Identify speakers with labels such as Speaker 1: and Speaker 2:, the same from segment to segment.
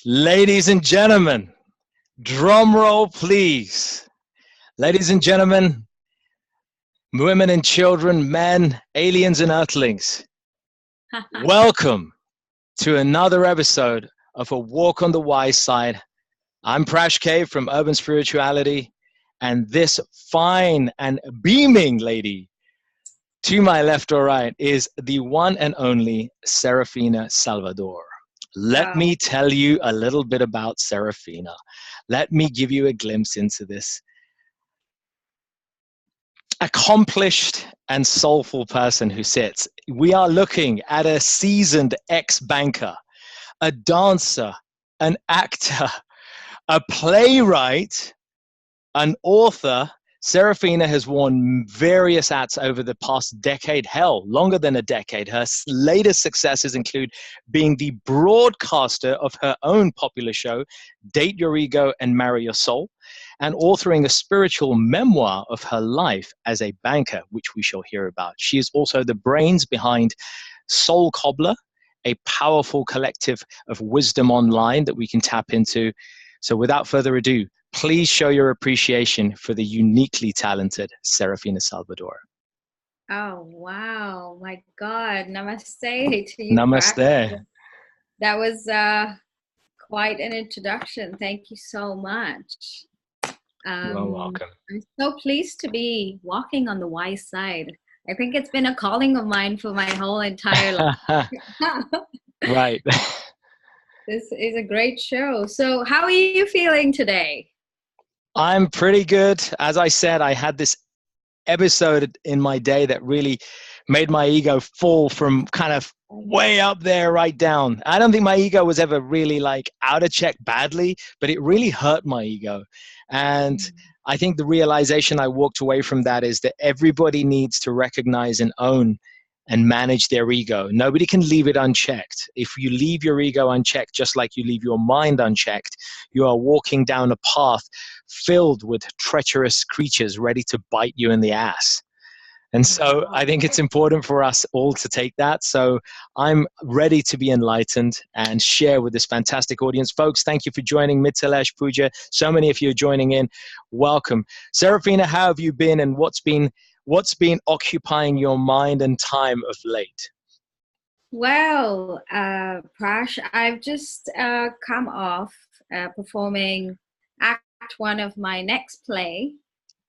Speaker 1: Ladies and gentlemen, drum roll, please. Ladies and gentlemen, women and children, men, aliens and earthlings, welcome to another episode of A Walk on the Wise Side. I'm Prash K from Urban Spirituality, and this fine and beaming lady to my left or right is the one and only Serafina Salvador. Let me tell you a little bit about Serafina. Let me give you a glimpse into this accomplished and soulful person who sits. We are looking at a seasoned ex-banker, a dancer, an actor, a playwright, an author. Serafina has worn various hats over the past decade, hell, longer than a decade. Her latest successes include being the broadcaster of her own popular show, Date Your Ego and Marry Your Soul, and authoring a spiritual memoir of her life as a banker, which we shall hear about. She is also the brains behind Soul Cobbler, a powerful collective of wisdom online that we can tap into. So without further ado, please show your appreciation for the uniquely talented Serafina Salvador.
Speaker 2: Oh, wow. My God. Namaste to you.
Speaker 1: Namaste.
Speaker 2: Prash. That was quite an introduction. Thank you so much.
Speaker 1: You're welcome.
Speaker 2: I'm so pleased to be walking on the wise side. I think it's been a calling of mine for my whole entire life.
Speaker 1: Right.
Speaker 2: This is a great show. So how are you feeling today?
Speaker 1: I'm pretty good. As I said, I had this episode in my day that really made my ego fall from kind of way up there right down. I don't think my ego was ever really like out of check badly, but it really hurt my ego. And I think the realization I walked away from that is that everybody needs to recognize and own and manage their ego. Nobody can leave it unchecked. If you leave your ego unchecked, just like you leave your mind unchecked, you are walking down a path filled with treacherous creatures ready to bite you in the ass. And so I think it's important for us all to take that. So I'm ready to be enlightened and share with this fantastic audience. Folks, thank you for joining Mitalesh Puja. So many of you are joining in. Welcome. Serafina, how have you been, and what's been occupying your mind and time of late?
Speaker 2: Well, Prash, I've just come off performing Act 1 of my next play.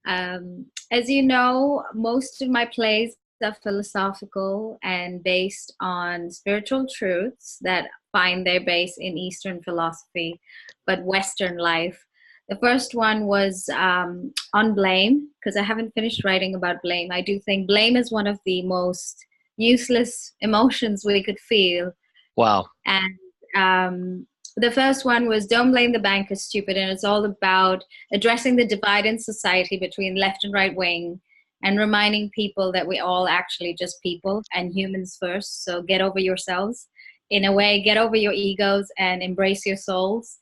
Speaker 2: As you know, most of my plays are philosophical and based on spiritual truths that find their base in Eastern philosophy, but Western life. The first one was on blame, because I haven't finished writing about blame. I do think blame is one of the most useless emotions we could feel.
Speaker 1: Wow.
Speaker 2: And the first one was Don't Blame the Banker, Stupid, and it's all about addressing the divide in society between left and right wing and reminding people that we're all actually just people and humans first. So get over yourselves. In a way, get over your egos and embrace your souls.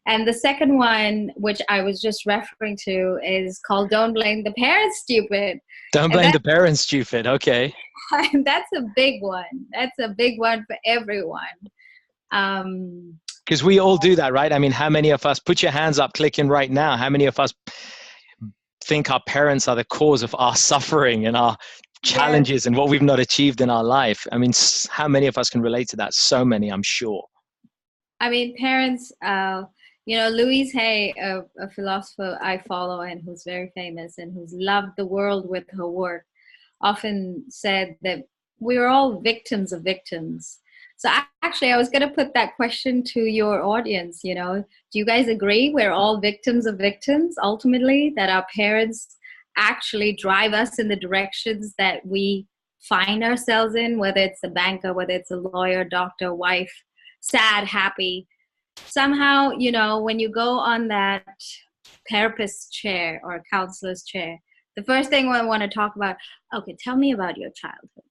Speaker 2: And the second one, which I was just referring to, is called Don't Blame the Parents, Stupid.
Speaker 1: Don't blame the parents, stupid. Okay.
Speaker 2: That's a big one. That's a big one for everyone.
Speaker 1: Because we all do that, right? I mean, how many of us, put your hands up, clicking right now, how many of us think our parents are the cause of our suffering and our challenges and what we've not achieved in our life? I mean, how many of us can relate to that? So many, I'm sure.
Speaker 2: I mean, parents, Louise Hay, a philosopher I follow and who's very famous and who's loved the world with her work, often said that we're all victims of victims. So actually, I was going to put that question to your audience, do you guys agree we're all victims of victims, ultimately, that our parents actually drive us in the directions that we find ourselves in, whether it's a banker, whether it's a lawyer, doctor, wife, sad, happy. Somehow, when you go on that therapist's chair or counselor's chair, the first thing I want to talk about, okay, tell me about your childhood.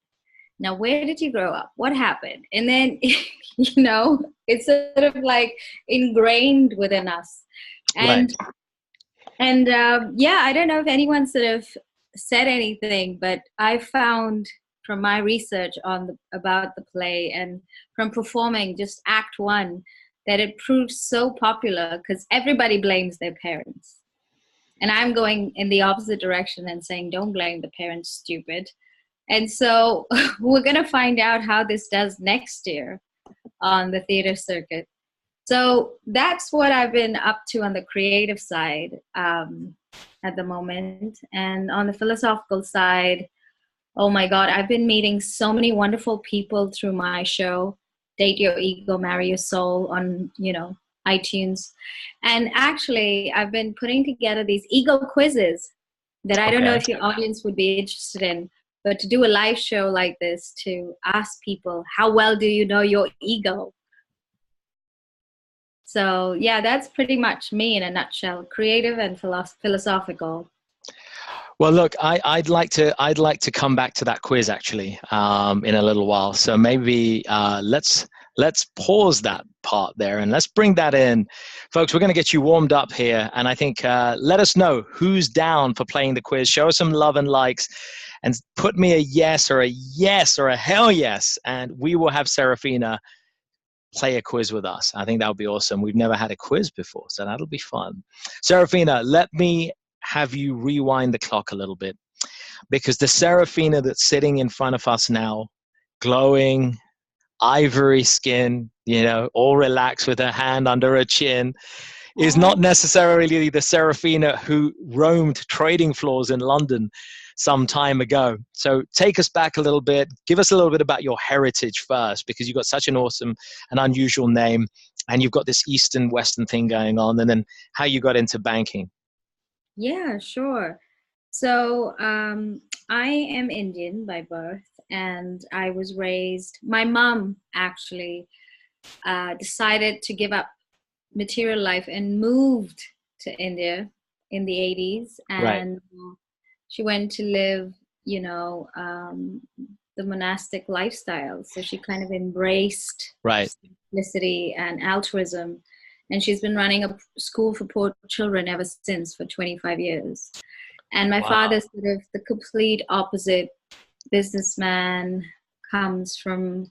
Speaker 2: Now, where did you grow up? What happened? And then, it's sort of like ingrained within us. And, I don't know if anyone sort of said anything, but I found from my research about the play and from performing just act one, that it proved so popular because everybody blames their parents. And I'm going in the opposite direction and saying, don't blame the parents, stupid. And so we're going to find out how this does next year on the theater circuit. So that's what I've been up to on the creative side at the moment. And on the philosophical side, oh my God, I've been meeting so many wonderful people through my show, Date Your Ego, Marry Your Soul on, iTunes. And actually, I've been putting together these ego quizzes that I don't know if your audience would be interested in, but to do a live show like this, to ask people, how well do you know your ego? So yeah, that's pretty much me in a nutshell, creative and philosophical.
Speaker 1: Well, look, I'd like to come back to that quiz actually in a little while. So maybe let's pause that part there and let's bring that in, folks. We're going to get you warmed up here, and I think let us know who's down for playing the quiz. Show us some love and likes, and put me a yes or a hell yes, and we will have Serafina play a quiz with us. I think that would be awesome. We've never had a quiz before, so that'll be fun. Serafina, let me have you rewind the clock a little bit, because the Serafina that's sitting in front of us now, glowing, ivory skin, all relaxed with her hand under her chin, is not necessarily the Serafina who roamed trading floors in London some time ago. So take us back a little bit. Give us a little bit about your heritage first, because you've got such an awesome and unusual name, and you've got this Eastern Western thing going on, and then how you got into banking.
Speaker 2: Yeah, sure. So I am Indian by birth, and I was raised, my mom actually decided to give up material life and moved to India in the 80s. And she went to live, the monastic lifestyle. So she kind of embraced simplicity and altruism. And she's been running a school for poor children ever since, for 25 years. And my father's sort of the complete opposite businessman, comes from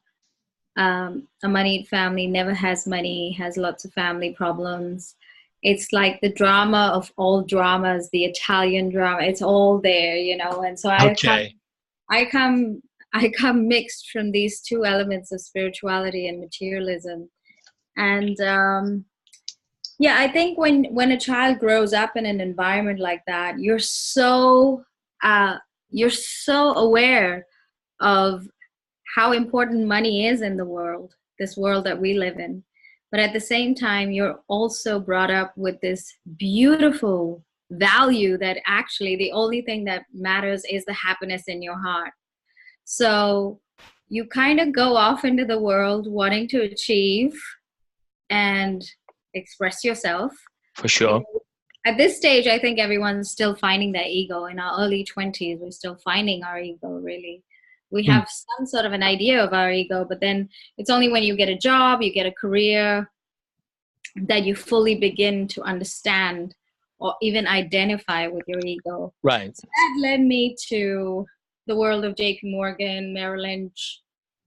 Speaker 2: a moneyed family, never has money, has lots of family problems. It's like the drama of all dramas, the Italian drama, it's all there, And so I come mixed from these two elements of spirituality and materialism. And yeah, I think when a child grows up in an environment like that, you're so aware of how important money is in the world, this world that we live in. But at the same time, you're also brought up with this beautiful value that actually the only thing that matters is the happiness in your heart. So you kind of go off into the world wanting to achieve and express yourself.
Speaker 1: For sure.
Speaker 2: At this stage, I think everyone's still finding their ego. In our early 20s, we're still finding our ego, really. We have some sort of an idea of our ego, but then it's only when you get a job, you get a career, that you fully begin to understand or even identify with your ego.
Speaker 1: Right.
Speaker 2: So that led me to the world of JP Morgan, Merrill Lynch,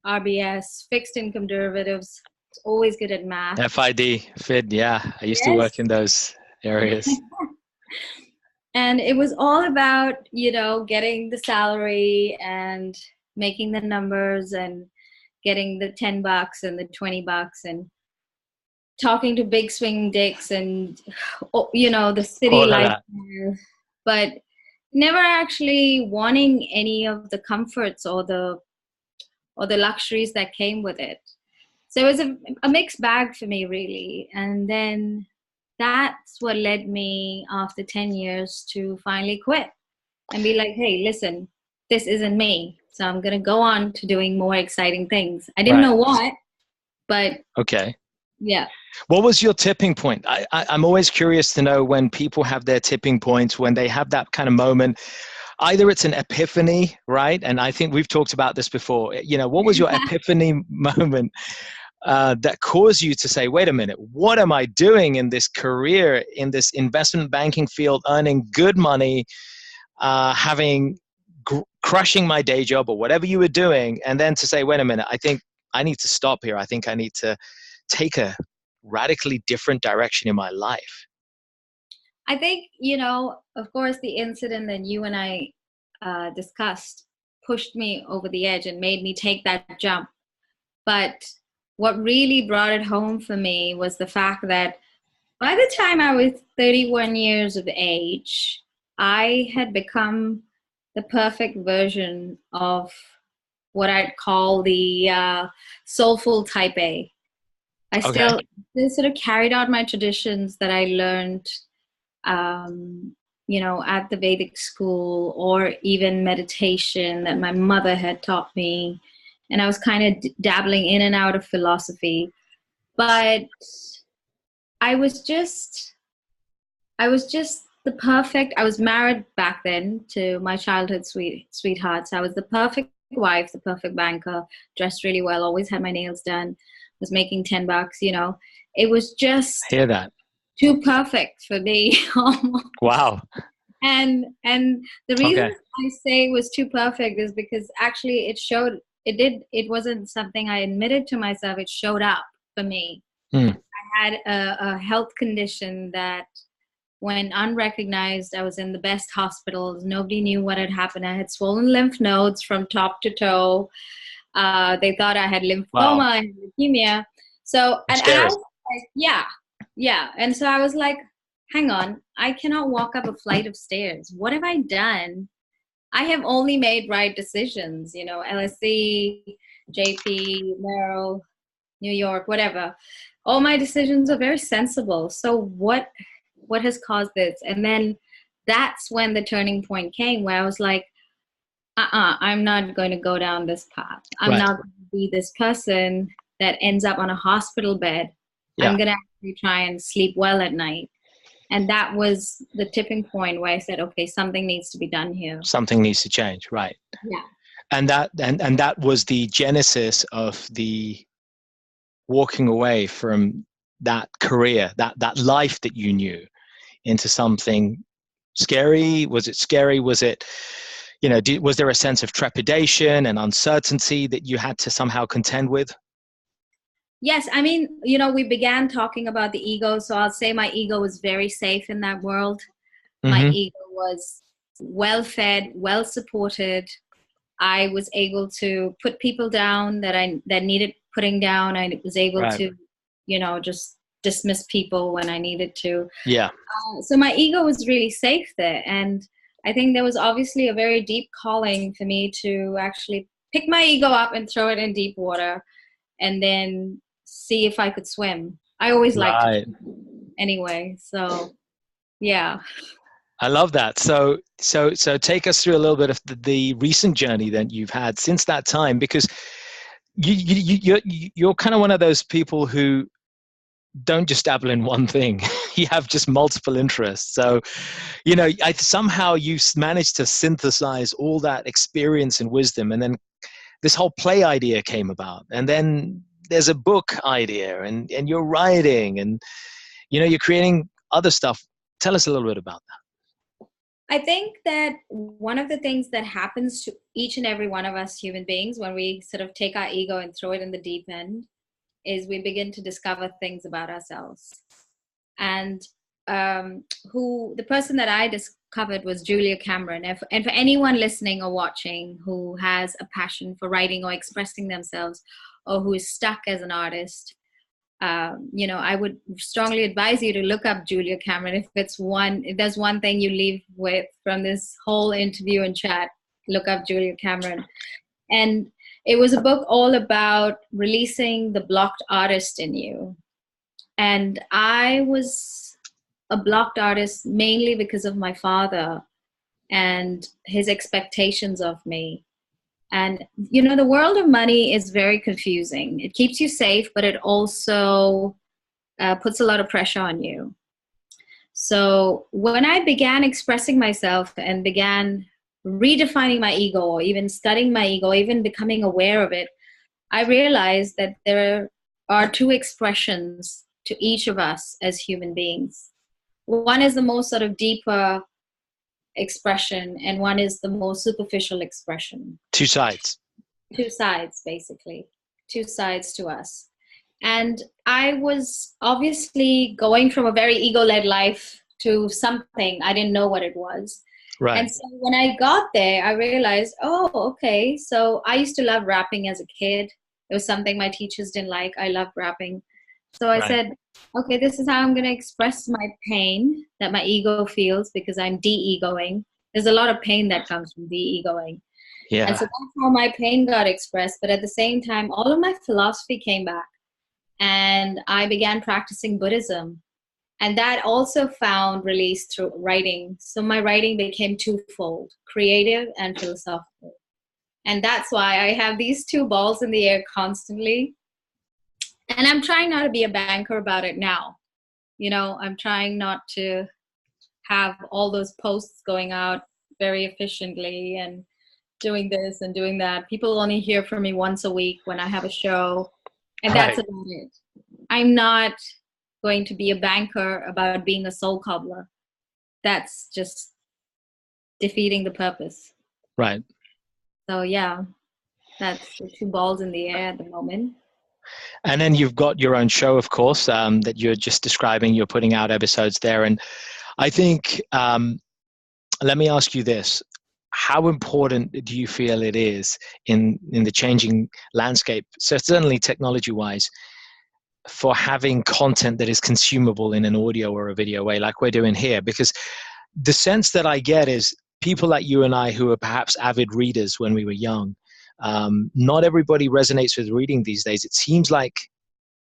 Speaker 2: RBS, fixed income derivatives. It's always good at math.
Speaker 1: FID, yeah. I used to work in those areas.
Speaker 2: And it was all about, getting the salary and making the numbers and getting the $10 and the $20 and talking to big swing dicks and, the city life, but never actually wanting any of the comforts or the luxuries that came with it. So it was a mixed bag for me, really. And then that's what led me after 10 years to finally quit and be like, hey, listen, this isn't me. So I'm going to go on to doing more exciting things. I didn't know what, but yeah.
Speaker 1: What was your tipping point? I'm always curious to know when people have their tipping points, when they have that kind of moment. Either it's an epiphany, right? And I think we've talked about this before. What was your epiphany moment that caused you to say, wait a minute, what am I doing in this career, in this investment banking field, earning good money, having crushing my day job or whatever you were doing, and then to say, wait a minute, I think I need to stop here. I think I need to take a radically different direction in my life?
Speaker 2: I think, of course, the incident that you and I discussed pushed me over the edge and made me take that jump. But what really brought it home for me was the fact that by the time I was 31 years of age, I had become the perfect version of what I'd call the soulful type A. I
Speaker 1: Okay.
Speaker 2: still sort of carried out my traditions that I learned, at the Vedic school, or even meditation that my mother had taught me. And I was kind of dabbling in and out of philosophy. But I was just I was married back then to my childhood sweetheart. So I was the perfect wife, the perfect banker, dressed really well, always had my nails done, was making $10. It was just
Speaker 1: Hear that.
Speaker 2: too perfect for me.
Speaker 1: Wow.
Speaker 2: And the reason
Speaker 1: Okay.
Speaker 2: I say it was too perfect is because actually it wasn't something I admitted to myself, it showed up for me.
Speaker 1: Hmm.
Speaker 2: I had a health condition that when unrecognized, I was in the best hospitals. Nobody knew what had happened. I had swollen lymph nodes from top to toe. They thought I had
Speaker 1: Wow.
Speaker 2: lymphoma and leukemia. So, and I
Speaker 1: Scary.
Speaker 2: was like, yeah. And so I was like, hang on, I cannot walk up a flight of stairs. What have I done? I have only made right decisions, LSC, JP, Merrill, New York, whatever. All my decisions are very sensible. So what has caused this? And then that's when the turning point came, where I was like, I'm not going to go down this path. I'm
Speaker 1: Right.
Speaker 2: not going to be this person that ends up on a hospital bed.
Speaker 1: Yeah.
Speaker 2: I'm going to actually try and sleep well at night. And that was the tipping point where I said, okay, something needs to be done here.
Speaker 1: Something needs to change. Right.
Speaker 2: Yeah.
Speaker 1: And that was the genesis of the walking away from that career, that life that you knew, into something scary. Was it scary? Was it, was there a sense of trepidation and uncertainty that you had to somehow contend with?
Speaker 2: Yes, I mean, we began talking about the ego, so I'll say my ego was very safe in that world. My
Speaker 1: Mm-hmm.
Speaker 2: ego was well fed, well supported. I was able to put people down that needed putting down. I was able
Speaker 1: Right.
Speaker 2: to, just dismiss people when I needed to.
Speaker 1: Yeah.
Speaker 2: So my ego was really safe there, and I think there was obviously a very deep calling for me to actually pick my ego up and throw it in deep water, and then see if I could swim. I always liked to
Speaker 1: Right.
Speaker 2: swim anyway, so yeah.
Speaker 1: I love that. So take us through a little bit of the recent journey that you've had since that time, because you're kind of one of those people who don't just dabble in one thing. You have just multiple interests. So, somehow you managed to synthesize all that experience and wisdom, and then this whole play idea came about, and then there's a book idea, and you're writing, and you're creating other stuff. Tell us a little bit about that.
Speaker 2: I think that one of the things that happens to each and every one of us human beings when we sort of take our ego and throw it in the deep end is we begin to discover things about ourselves. And the person that I discovered was Julia Cameron. And for anyone listening or watching who has a passion for writing or expressing themselves, or who is stuck as an artist, I would strongly advise you to look up Julia Cameron. If there's one thing you leave with from this whole interview and chat, look up Julia Cameron. And it was a book all about releasing the blocked artist in you. And I was a blocked artist mainly because of my father and his expectations of me. And, the world of money is very confusing. It keeps you safe, but it also puts a lot of pressure on you. So when I began expressing myself and began redefining my ego, or even studying my ego, even becoming aware of it, I realized that there are two expressions to each of us as human beings. One is the most sort of deeper expression and one is the more superficial expression.
Speaker 1: Two sides.
Speaker 2: Two sides, basically. Two sides to us. And I was obviously going from a very ego-led life to something. I didn't know what it was.
Speaker 1: Right.
Speaker 2: And so when I got there, I realized, oh, okay. So I used to love rapping as a kid. It was something my teachers didn't like. I loved rapping. So I said, okay, this is how I'm going to express my pain that my ego feels because I'm de-egoing. There's a lot of pain that comes from de-egoing.
Speaker 1: Yeah.
Speaker 2: And so that's how my pain got expressed. But at the same time, all of my philosophy came back. And I began practicing Buddhism. And that also found release through writing. So my writing became twofold, creative and philosophical. And that's why I have these two balls in the air constantly. And I'm trying not to be a banker about it now. You know, I'm trying not to have all those posts going out very efficiently and doing this and doing that. People only hear from me once a week when I have a show. And that's about it. I'm not going to be a banker about being a soul cobbler. That's just defeating the purpose.
Speaker 1: Right.
Speaker 2: So yeah, that's the two balls in the air at the moment.
Speaker 1: And then you've got your own show, of course, that you're just describing. You're putting out episodes there. And I think, let me ask you this. How important do you feel it is in the changing landscape, so certainly technology-wise, for having content that is consumable in an audio or a video way like we're doing here? Because the sense that I get is people like you and I who are perhaps avid readers when we were young, not everybody resonates with reading these days. It seems like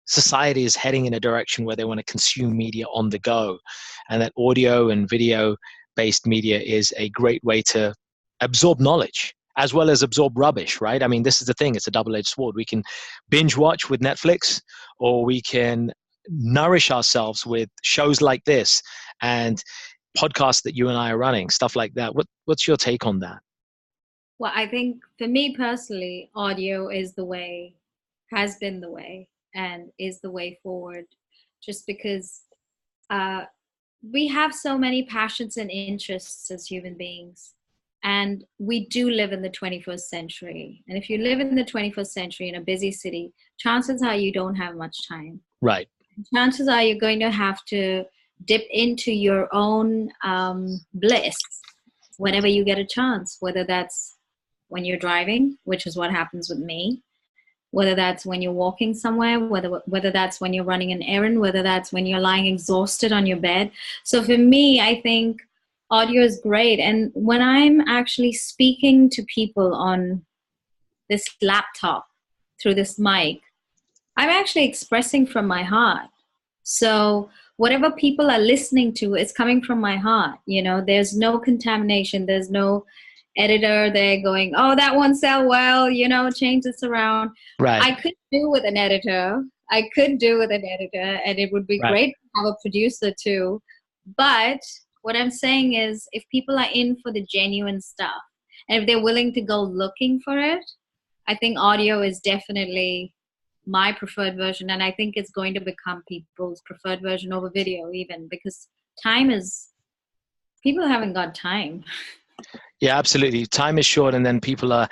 Speaker 1: society is heading in a direction where they want to consume media on the go, and that audio and video based media is a great way to absorb knowledge as well as absorb rubbish, right? I mean, this is the thing. It's a double-edged sword. We can binge watch with Netflix, or we can nourish ourselves with shows like this and podcasts that you and I are running, stuff like that. What's your take on that?
Speaker 2: Well, I think for me personally, audio is the way, has been the way, and is the way forward, just because we have so many passions and interests as human beings. And we do live in the 21st century. And if you live in the 21st century in a busy city, chances are you don't have much time.
Speaker 1: Right.
Speaker 2: Chances are you're going to have to dip into your own bliss whenever you get a chance, whether that's when you're driving, which is what happens with me, whether that's when you're walking somewhere, whether that's when you're running an errand, whether that's when you're lying exhausted on your bed. So for me, I think audio is great. And when I'm actually speaking to people on this laptop through this mic, I'm actually expressing from my heart. So whatever people are listening to, it's coming from my heart. You know, there's no contamination. There's no editor there going, oh, that won't sell well, you know, change this around.
Speaker 1: Right.
Speaker 2: I could do with an editor. And it would be great to have a producer too. But what I'm saying is, if people are in for the genuine stuff, and if they're willing to go looking for it, I think audio is definitely my preferred version. And I think it's going to become people's preferred version over video even, because people haven't got time.
Speaker 1: Yeah, absolutely. Time is short, and then people are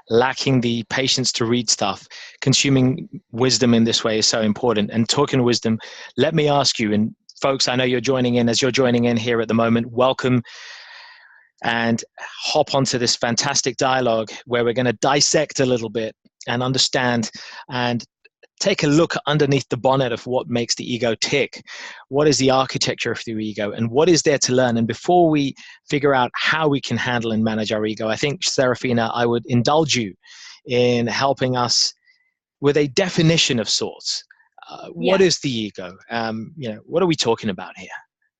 Speaker 1: lacking the patience to read stuff. Consuming wisdom in this way is so important. And talking wisdom, let me ask you, and folks, I know you're joining in. As you're joining in here at the moment, welcome, and hop onto this fantastic dialogue where we're going to dissect a little bit and understand and take a look underneath the bonnet of what makes the ego tick. What is the architecture of the ego, and what is there to learn? And before we figure out how we can handle and manage our ego, I think, Serafina, I would indulge you in helping us with a definition of sorts. What is the ego? What are we talking about here?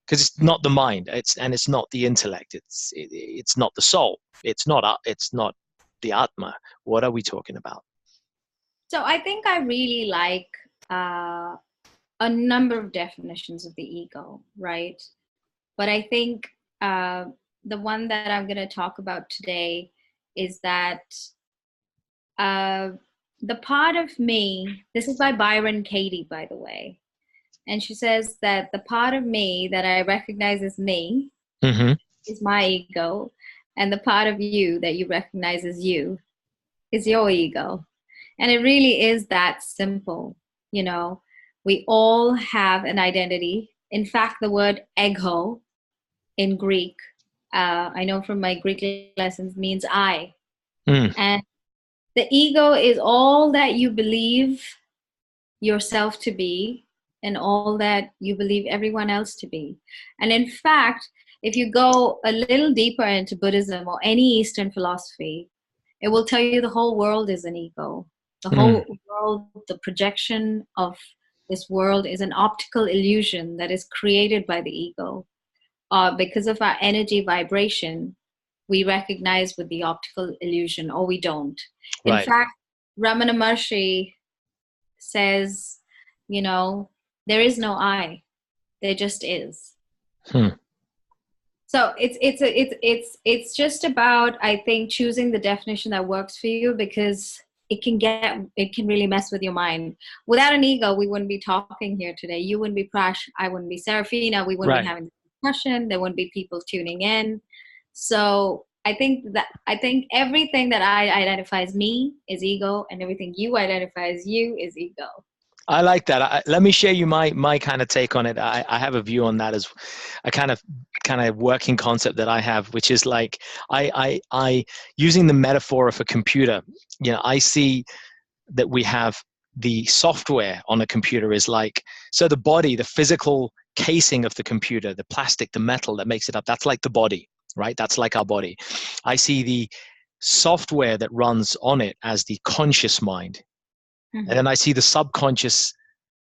Speaker 1: Because it's not the mind, it's not the intellect, it's not the soul, it's not the atma. What are we talking about?
Speaker 2: So I think I really like a number of definitions of the ego, right? But I think the one that I'm going to talk about today is that the part of me, this is by Byron Katie, by the way, and she says that the part of me that I recognize as me
Speaker 1: Mm-hmm.
Speaker 2: is my ego, and the part of you that you recognize as you is your ego. And it really is that simple. You know, we all have an identity. In fact, the word ego in Greek, I know from my Greek lessons, means I.
Speaker 1: Mm,
Speaker 2: And the ego is all that you believe yourself to be and all that you believe everyone else to be. And in fact, if you go a little deeper into Buddhism or any Eastern philosophy, it will tell you the whole world is an ego. The
Speaker 1: mm,
Speaker 2: whole world, the projection of this world is an optical illusion that is created by the ego. Because of our energy vibration, we recognize with the optical illusion or we don't. In
Speaker 1: right.
Speaker 2: fact, Ramana Maharshi says, you know, there is no I, there just is.
Speaker 1: Hmm.
Speaker 2: So it's just about, I think, choosing the definition that works for you, because it can really mess with your mind. Without an ego, we wouldn't be talking here today. You wouldn't be Prash, I wouldn't be Serafina, we wouldn't be
Speaker 1: Right.
Speaker 2: having this discussion, there wouldn't be people tuning in. So I think everything that I identify as me is ego, and everything you identify as you is ego.
Speaker 1: I like that. Let me share you my kind of take on it. I have a view on that as a kind of working concept that I have, which is like I using the metaphor of a computer. You know, I see that we have the software on a computer is like, so the body, the physical casing of the computer, the plastic, the metal that makes it up, that's like the body, right? That's like our body. I see the software that runs on it as the conscious mind.
Speaker 2: Mm-hmm.
Speaker 1: And then I see the subconscious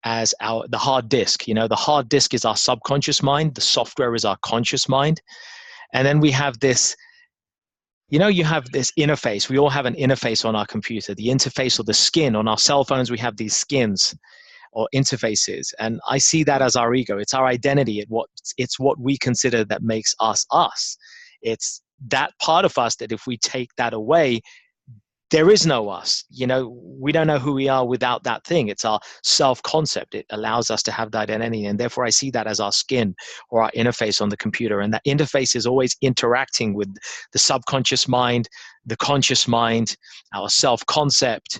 Speaker 1: as the hard disk. You know, the hard disk is our subconscious mind, the software is our conscious mind. And then we have this, you know, you have this interface. We all have an interface on our computer, the interface or the skin. On our cell phones, we have these skins or interfaces. And I see that as our ego. It's our identity. It's what we consider that makes us us. It's that part of us that if we take that away, there is no us. You know, we don't know who we are without that thing. It's our self-concept. It allows us to have that identity. And therefore I see that as our skin or our interface on the computer. And that interface is always interacting with the subconscious mind, the conscious mind, our self-concept,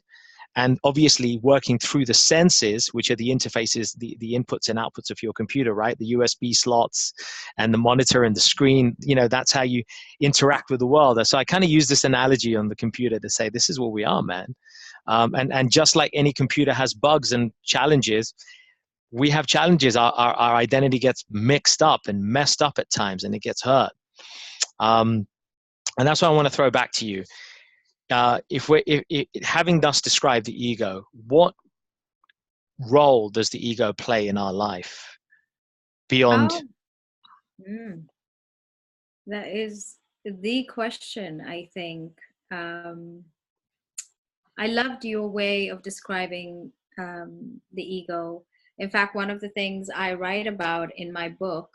Speaker 1: and obviously working through the senses, which are the interfaces, the inputs and outputs of your computer, right? The USB slots and the monitor and the screen, you know, that's how you interact with the world. So I kind of use this analogy on the computer to say, this is what we are, man. And just like any computer has bugs and challenges, we have challenges. Our identity gets mixed up and messed up at times, and it gets hurt. And that's what I want to throw back to you. If having thus described the ego, what role does the ego play in our life beyond?
Speaker 2: That is the question, I think. I loved your way of describing the ego. In fact, one of the things I write about in my book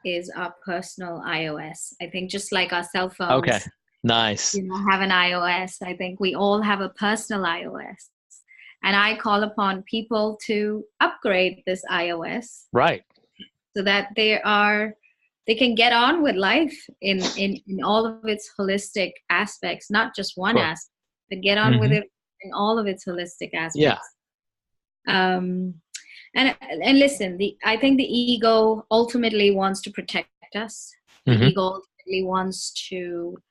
Speaker 2: is our personal iOS. I think just like our cell phones,
Speaker 1: Okay, nice.
Speaker 2: have an iOS. I think we all have a personal iOS. And I call upon people to upgrade this iOS,
Speaker 1: Right.
Speaker 2: so that they can get on with life in all of its holistic aspects, not just one
Speaker 1: Cool.
Speaker 2: aspect, but get on with it in all of its holistic aspects.
Speaker 1: Yeah.
Speaker 2: And listen, I think the ego ultimately wants to protect us. The ego ultimately wants to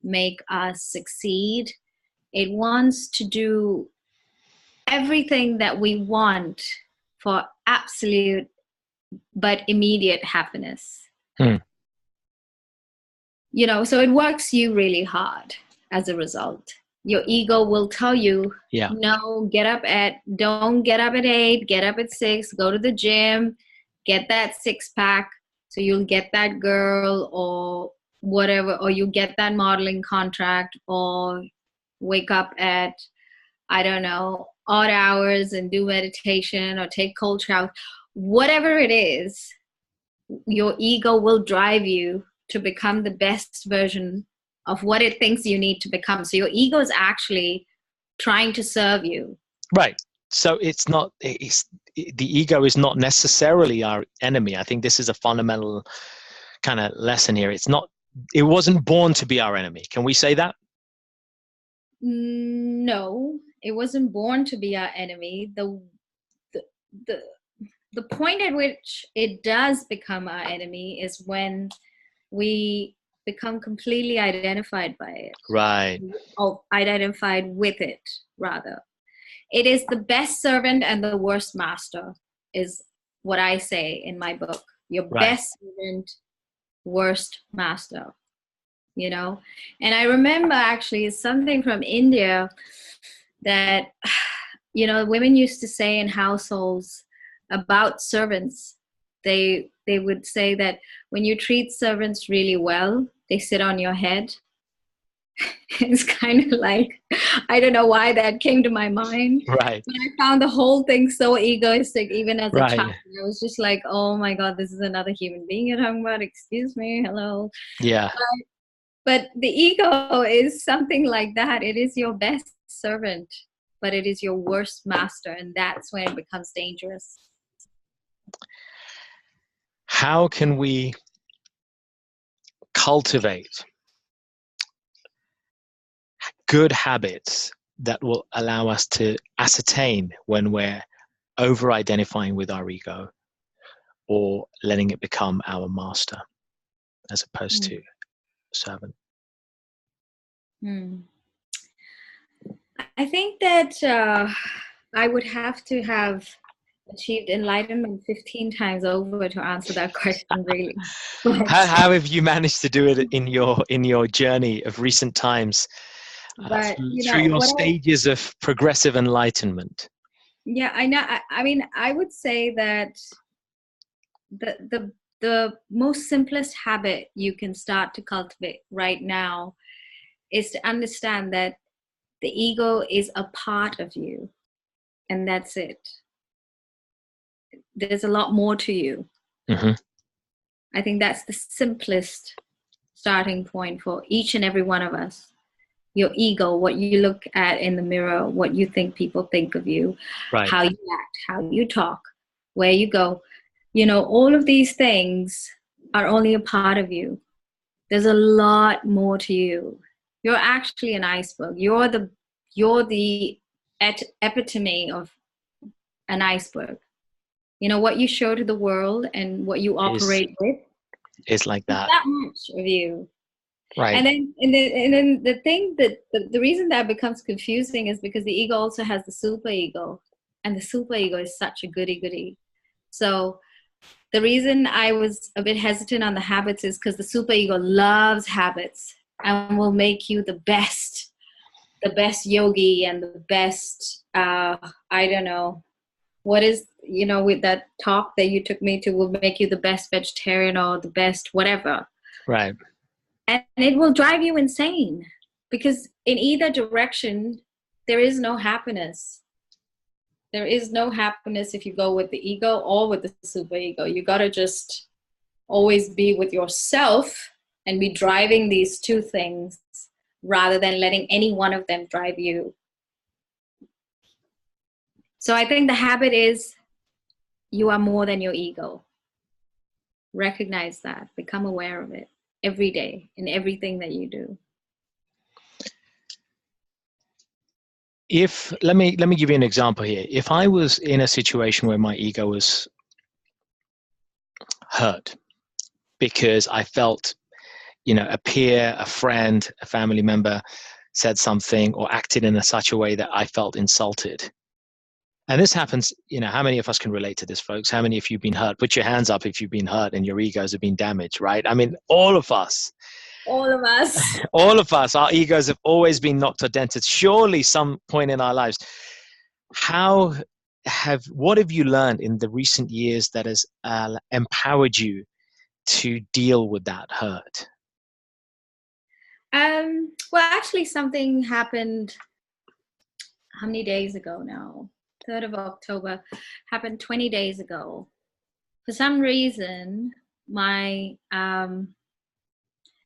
Speaker 2: make us succeed. It wants to do everything that we want for absolute but immediate happiness. So it works you really hard as a result. Your ego will tell you, no, don't get up at 8, get up at 6, go to the gym, get that 6-pack, so you'll get that girl or whatever, or you get that modeling contract, or wake up at, I don't know, odd hours and do meditation or take cold showers. Whatever it is, your ego will drive you to become the best version of what it thinks you need to become. So your ego is actually trying to serve you.
Speaker 1: Right. So the ego is not necessarily our enemy. I think this is a fundamental kind of lesson here. It's not it wasn't born to be our enemy. Can we say that?
Speaker 2: No, it wasn't born to be our enemy. The, the, the point at which it does become our enemy is when we become completely identified by it.
Speaker 1: Right.
Speaker 2: Or identified with it, rather. It is the best servant and the worst master, is what I say in my book. Your best servant, worst master, you know? And I remember actually something from India that, you know, women used to say in households about servants. They would say that when you treat servants really well, they sit on your head. It's kind of like, I don't know why that came to my mind.
Speaker 1: Right.
Speaker 2: But I found the whole thing so egoistic, even as a
Speaker 1: Right.
Speaker 2: child. I was just like, oh my God, this is another human being you're talking about. Excuse me. Hello.
Speaker 1: Yeah.
Speaker 2: But the ego is something like that. It is your best servant, but it is your worst master. And that's when it becomes dangerous.
Speaker 1: How can we cultivate good habits that will allow us to ascertain when we're over identifying with our ego or letting it become our master as opposed to servant?
Speaker 2: I think that I would have to have achieved enlightenment 15 times over to answer that question, really.
Speaker 1: How have you managed to do it in your journey of recent times,
Speaker 2: But you
Speaker 1: through
Speaker 2: know
Speaker 1: your stages of progressive enlightenment?
Speaker 2: Yeah, I know. I mean, I would say that the most simplest habit you can start to cultivate right now is to understand that the ego is a part of you, and that's it. There's a lot more to you.
Speaker 1: Mm-hmm.
Speaker 2: I think that's the simplest starting point for each and every one of us. Your ego, what you look at in the mirror, what you think people think of you,
Speaker 1: Right.
Speaker 2: how you act, how you talk, where you go. You know, all of these things are only a part of you. There's a lot more to you. You're actually an iceberg. You're the epitome of an iceberg. You know, what you show to the world and what you operate with
Speaker 1: is like that.
Speaker 2: That much of you.
Speaker 1: Right.
Speaker 2: And then the thing that the reason that becomes confusing is because the ego also has the super ego, and the super ego is such a goody. So the reason I was a bit hesitant on the habits is because the super ego loves habits and will make you the best yogi and the best I don't know what is, you know, with that talk that you took me to, will make you the best vegetarian or the best whatever.
Speaker 1: Right.
Speaker 2: And it will drive you insane, because in either direction, there is no happiness. There is no happiness if you go with the ego or with the super ego. You got to just always be with yourself and be driving these two things rather than letting any one of them drive you. So I think the habit is, you are more than your ego. Recognize that. Become aware of it every day in everything that you do.
Speaker 1: Let me give you an example here. If I was in a situation where my ego was hurt because I felt, you know, a peer, a friend, a family member said something or acted in such a way that I felt insulted. And this happens, you know, how many of us can relate to this, folks? How many of you have been hurt? Put your hands up if you've been hurt and your egos have been damaged, right? I mean, all of us.
Speaker 2: All of us.
Speaker 1: All of us, our egos have always been knocked or dented, surely some point in our lives. What have you learned in the recent years that has empowered you to deal with that hurt?
Speaker 2: Well, actually, something happened, how many days ago now? 3rd of October, happened 20 days ago. For some reason, my, and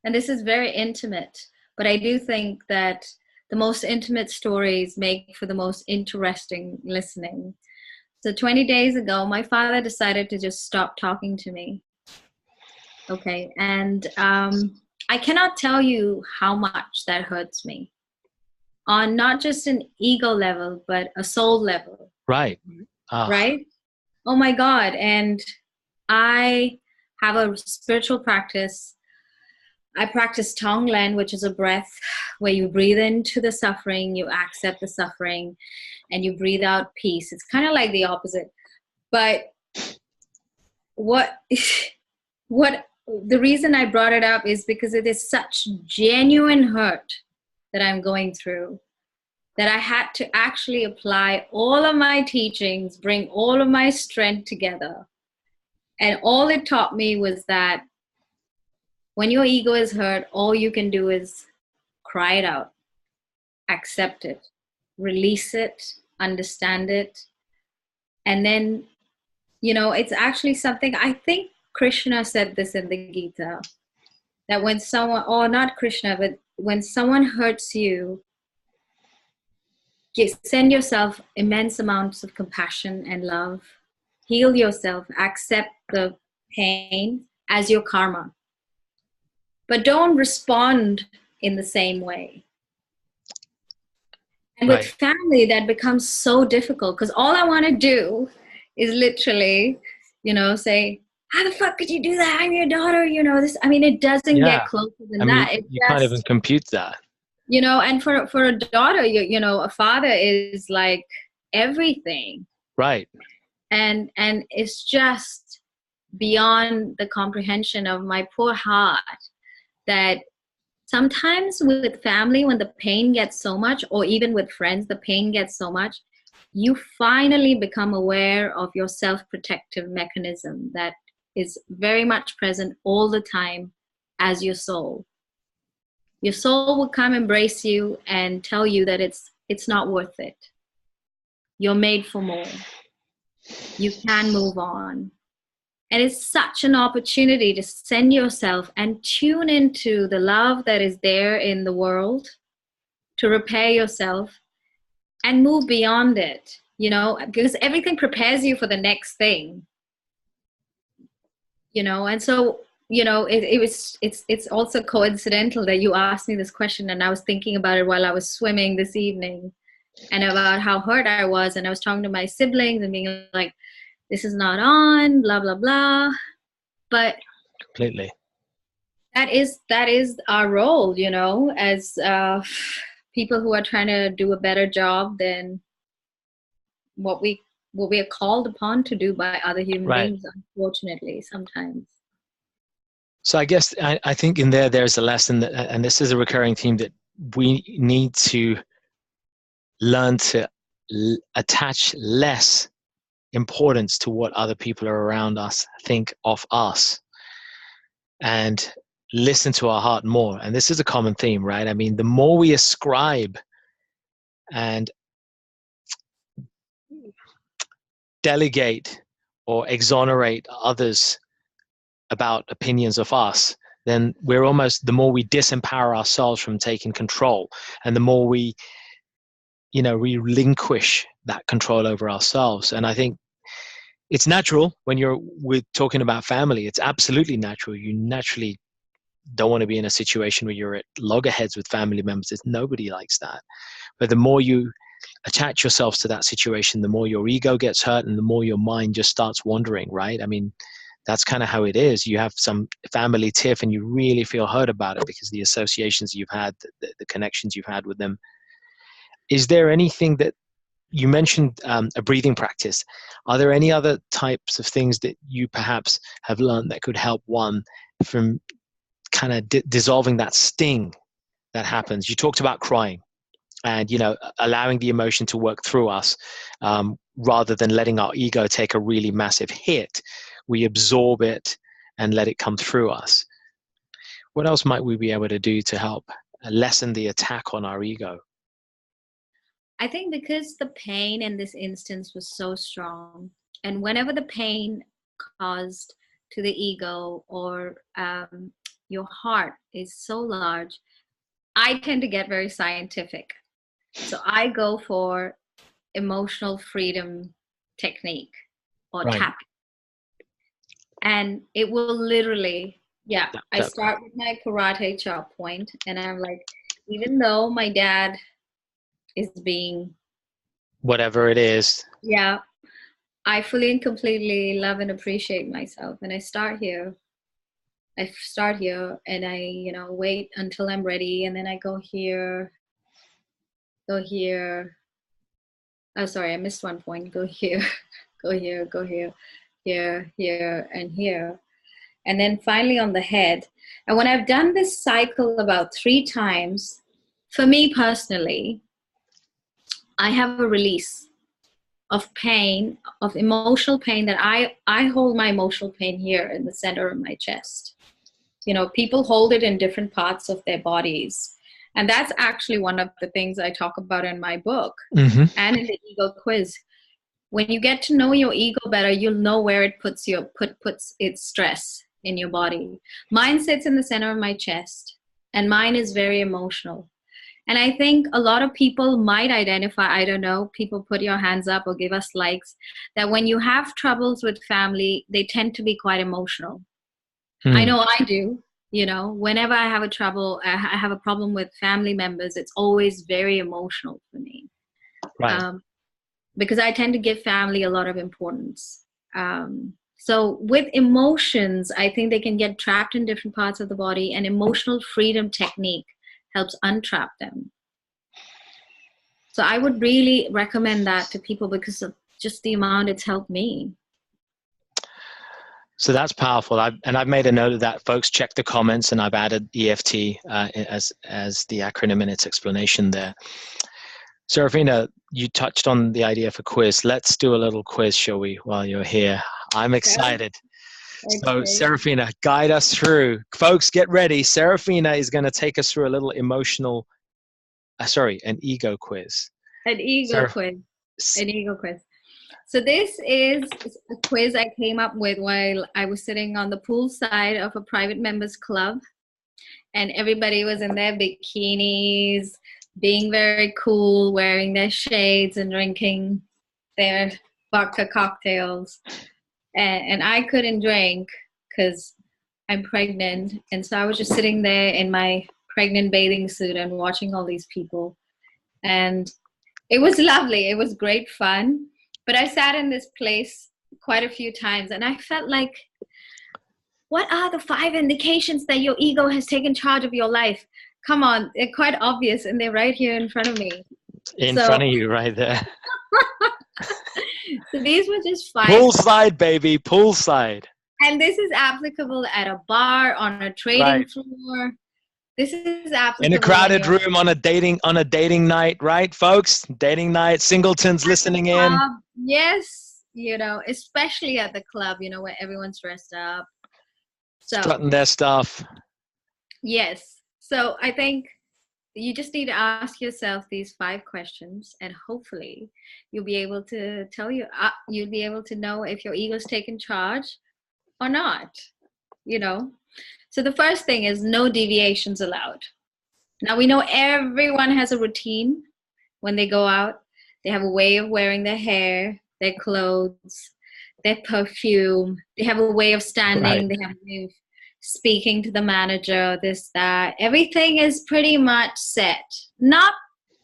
Speaker 2: this is very intimate, but I do think that the most intimate stories make for the most interesting listening. So 20 days ago, my father decided to just stop talking to me. Okay. And I cannot tell you how much that hurts me on not just an ego level, but a soul level.
Speaker 1: Right.
Speaker 2: Right? Oh my God. And I have a spiritual practice. I practice Tonglen, which is a breath where you breathe into the suffering, you accept the suffering, and you breathe out peace. It's kind of like the opposite. But what the reason I brought it up is because it is such genuine hurt that I'm going through, that I had to actually apply all of my teachings, bring all of my strength together. And all it taught me was that when your ego is hurt, all you can do is cry it out, accept it, release it, understand it. And then, it's actually something, I think Krishna said this in the Gita, that when someone, or not Krishna, but when someone hurts you, send yourself immense amounts of compassion and love. Heal yourself, accept the pain as your karma. But don't respond in the same way. And with family, that becomes so difficult because all I want to do is literally, say, how the fuck could you do that? I'm your daughter, this. I mean, it doesn't get closer than that.
Speaker 1: You can't even compute that.
Speaker 2: And for a daughter, a father is like everything.
Speaker 1: Right.
Speaker 2: And it's just beyond the comprehension of my poor heart that sometimes with family, when the pain gets so much, or even with friends, the pain gets so much, you finally become aware of your self-protective mechanism that is very much present all the time as your soul. Your soul will come embrace you and tell you that it's not worth it. You're made for more. You can move on. And it's such an opportunity to send yourself and tune into the love that is there in the world, to repair yourself and move beyond it, because everything prepares you for the next thing, and so, it's also coincidental that you asked me this question, and I was thinking about it while I was swimming this evening and about how hurt I was. And I was talking to my siblings and being like, this is not on, blah, blah, blah. But
Speaker 1: completely,
Speaker 2: that is our role, as people who are trying to do a better job than what we are called upon to do by other human beings, unfortunately, sometimes.
Speaker 1: So I guess I think in there's a lesson that, and this is a recurring theme, that we need to learn to attach less importance to what other people are around us think of us, and listen to our heart more. And this is a common theme, right? I mean, the more we ascribe and delegate or exonerate others about opinions of us, then the more we disempower ourselves from taking control, and the more we relinquish that control over ourselves. And I think it's natural when we're talking about family. It's absolutely natural. You naturally don't want to be in a situation where you're at loggerheads with family members. Nobody likes that. But the more you attach yourselves to that situation, the more your ego gets hurt and the more your mind just starts wandering, right? I mean, that's kind of how it is. You have some family tiff and you really feel hurt about it because the associations you've had, the connections you've had with them. Is there anything that you mentioned, a breathing practice? Are there any other types of things that you perhaps have learned that could help one from kind of dissolving that sting that happens? You talked about crying and, allowing the emotion to work through us, rather than letting our ego take a really massive hit. We absorb it and let it come through us. What else might we be able to do to help lessen the attack on our ego?
Speaker 2: I think because the pain in this instance was so strong, and whenever the pain caused to the ego or your heart is so large, I tend to get very scientific. So I go for emotional freedom technique or tapping. And it will literally Yeah, I
Speaker 1: That
Speaker 2: start with my karate chop point, and I'm like, even though my dad is being,
Speaker 1: whatever it is.
Speaker 2: yeah, I fully and completely love and appreciate myself. And I start here. I start here and I, wait until I'm ready. And then I go here, go here. Oh, sorry, I missed one point. Go here, go here, go here, here, here, and here. And then finally on the head. And when I've done this cycle about 3 times, for me personally, I have a release of pain, of emotional pain that I hold my emotional pain here in the center of my chest. People hold it in different parts of their bodies. And that's actually one of the things I talk about in my book and in the ego quiz. When you get to know your ego better, you'll know where it puts its stress in your body. Mine sits in the center of my chest, and mine is very emotional. And I think a lot of people might identify, I don't know, people put your hands up or give us likes, that when you have troubles with family, they tend to be quite emotional. I know I do. Whenever I have I have a problem with family members, it's always very emotional for me.
Speaker 1: Right.
Speaker 2: Because I tend to give family a lot of importance. So with emotions, I think they can get trapped in different parts of the body, and emotional freedom technique helps untrap them. So I would really recommend that to people because of just the amount it's helped me.
Speaker 1: So that's powerful. I've made a note of that. Folks, check the comments, and I've added EFT as the acronym in its explanation there. Serafina, you touched on the idea of a quiz. Let's do a little quiz, shall we, while you're here? I'm excited.
Speaker 2: Okay.
Speaker 1: So, Serafina, guide us through. Folks, get ready. Serafina is going to take us through a little an ego quiz.
Speaker 2: An ego quiz. An ego quiz. So this is a quiz I came up with while I was sitting on the pool side of a private members club, and everybody was in their bikinis, being very cool, wearing their shades and drinking their vodka cocktails. And I couldn't drink because I'm pregnant. And so I was just sitting there in my pregnant bathing suit and watching all these people. And it was lovely. It was great fun. But I sat in this place quite a few times and I felt like, what are the 5 indications that your ego has taken charge of your life? Come on, they're quite obvious and they're right here in front of me.
Speaker 1: In front of you, right there.
Speaker 2: So these were just 5.
Speaker 1: Poolside, baby, poolside.
Speaker 2: And this is applicable at a bar, on a trading floor. This is applicable
Speaker 1: in a crowded room on a dating night, right, folks? Dating night, singletons listening in.
Speaker 2: Yes, especially at the club, where everyone's dressed up. So
Speaker 1: strutting their stuff.
Speaker 2: Yes. So I think you just need to ask yourself these 5 questions, and hopefully you'll be able to you'll be able to know if your ego's taken charge or not, So the first thing is no deviations allowed. Now we know everyone has a routine when they go out. They have a way of wearing their hair, their clothes, their perfume. They have a way of standing. Right. They have a way of speaking to the manager, this, that. Everything is pretty much set. Not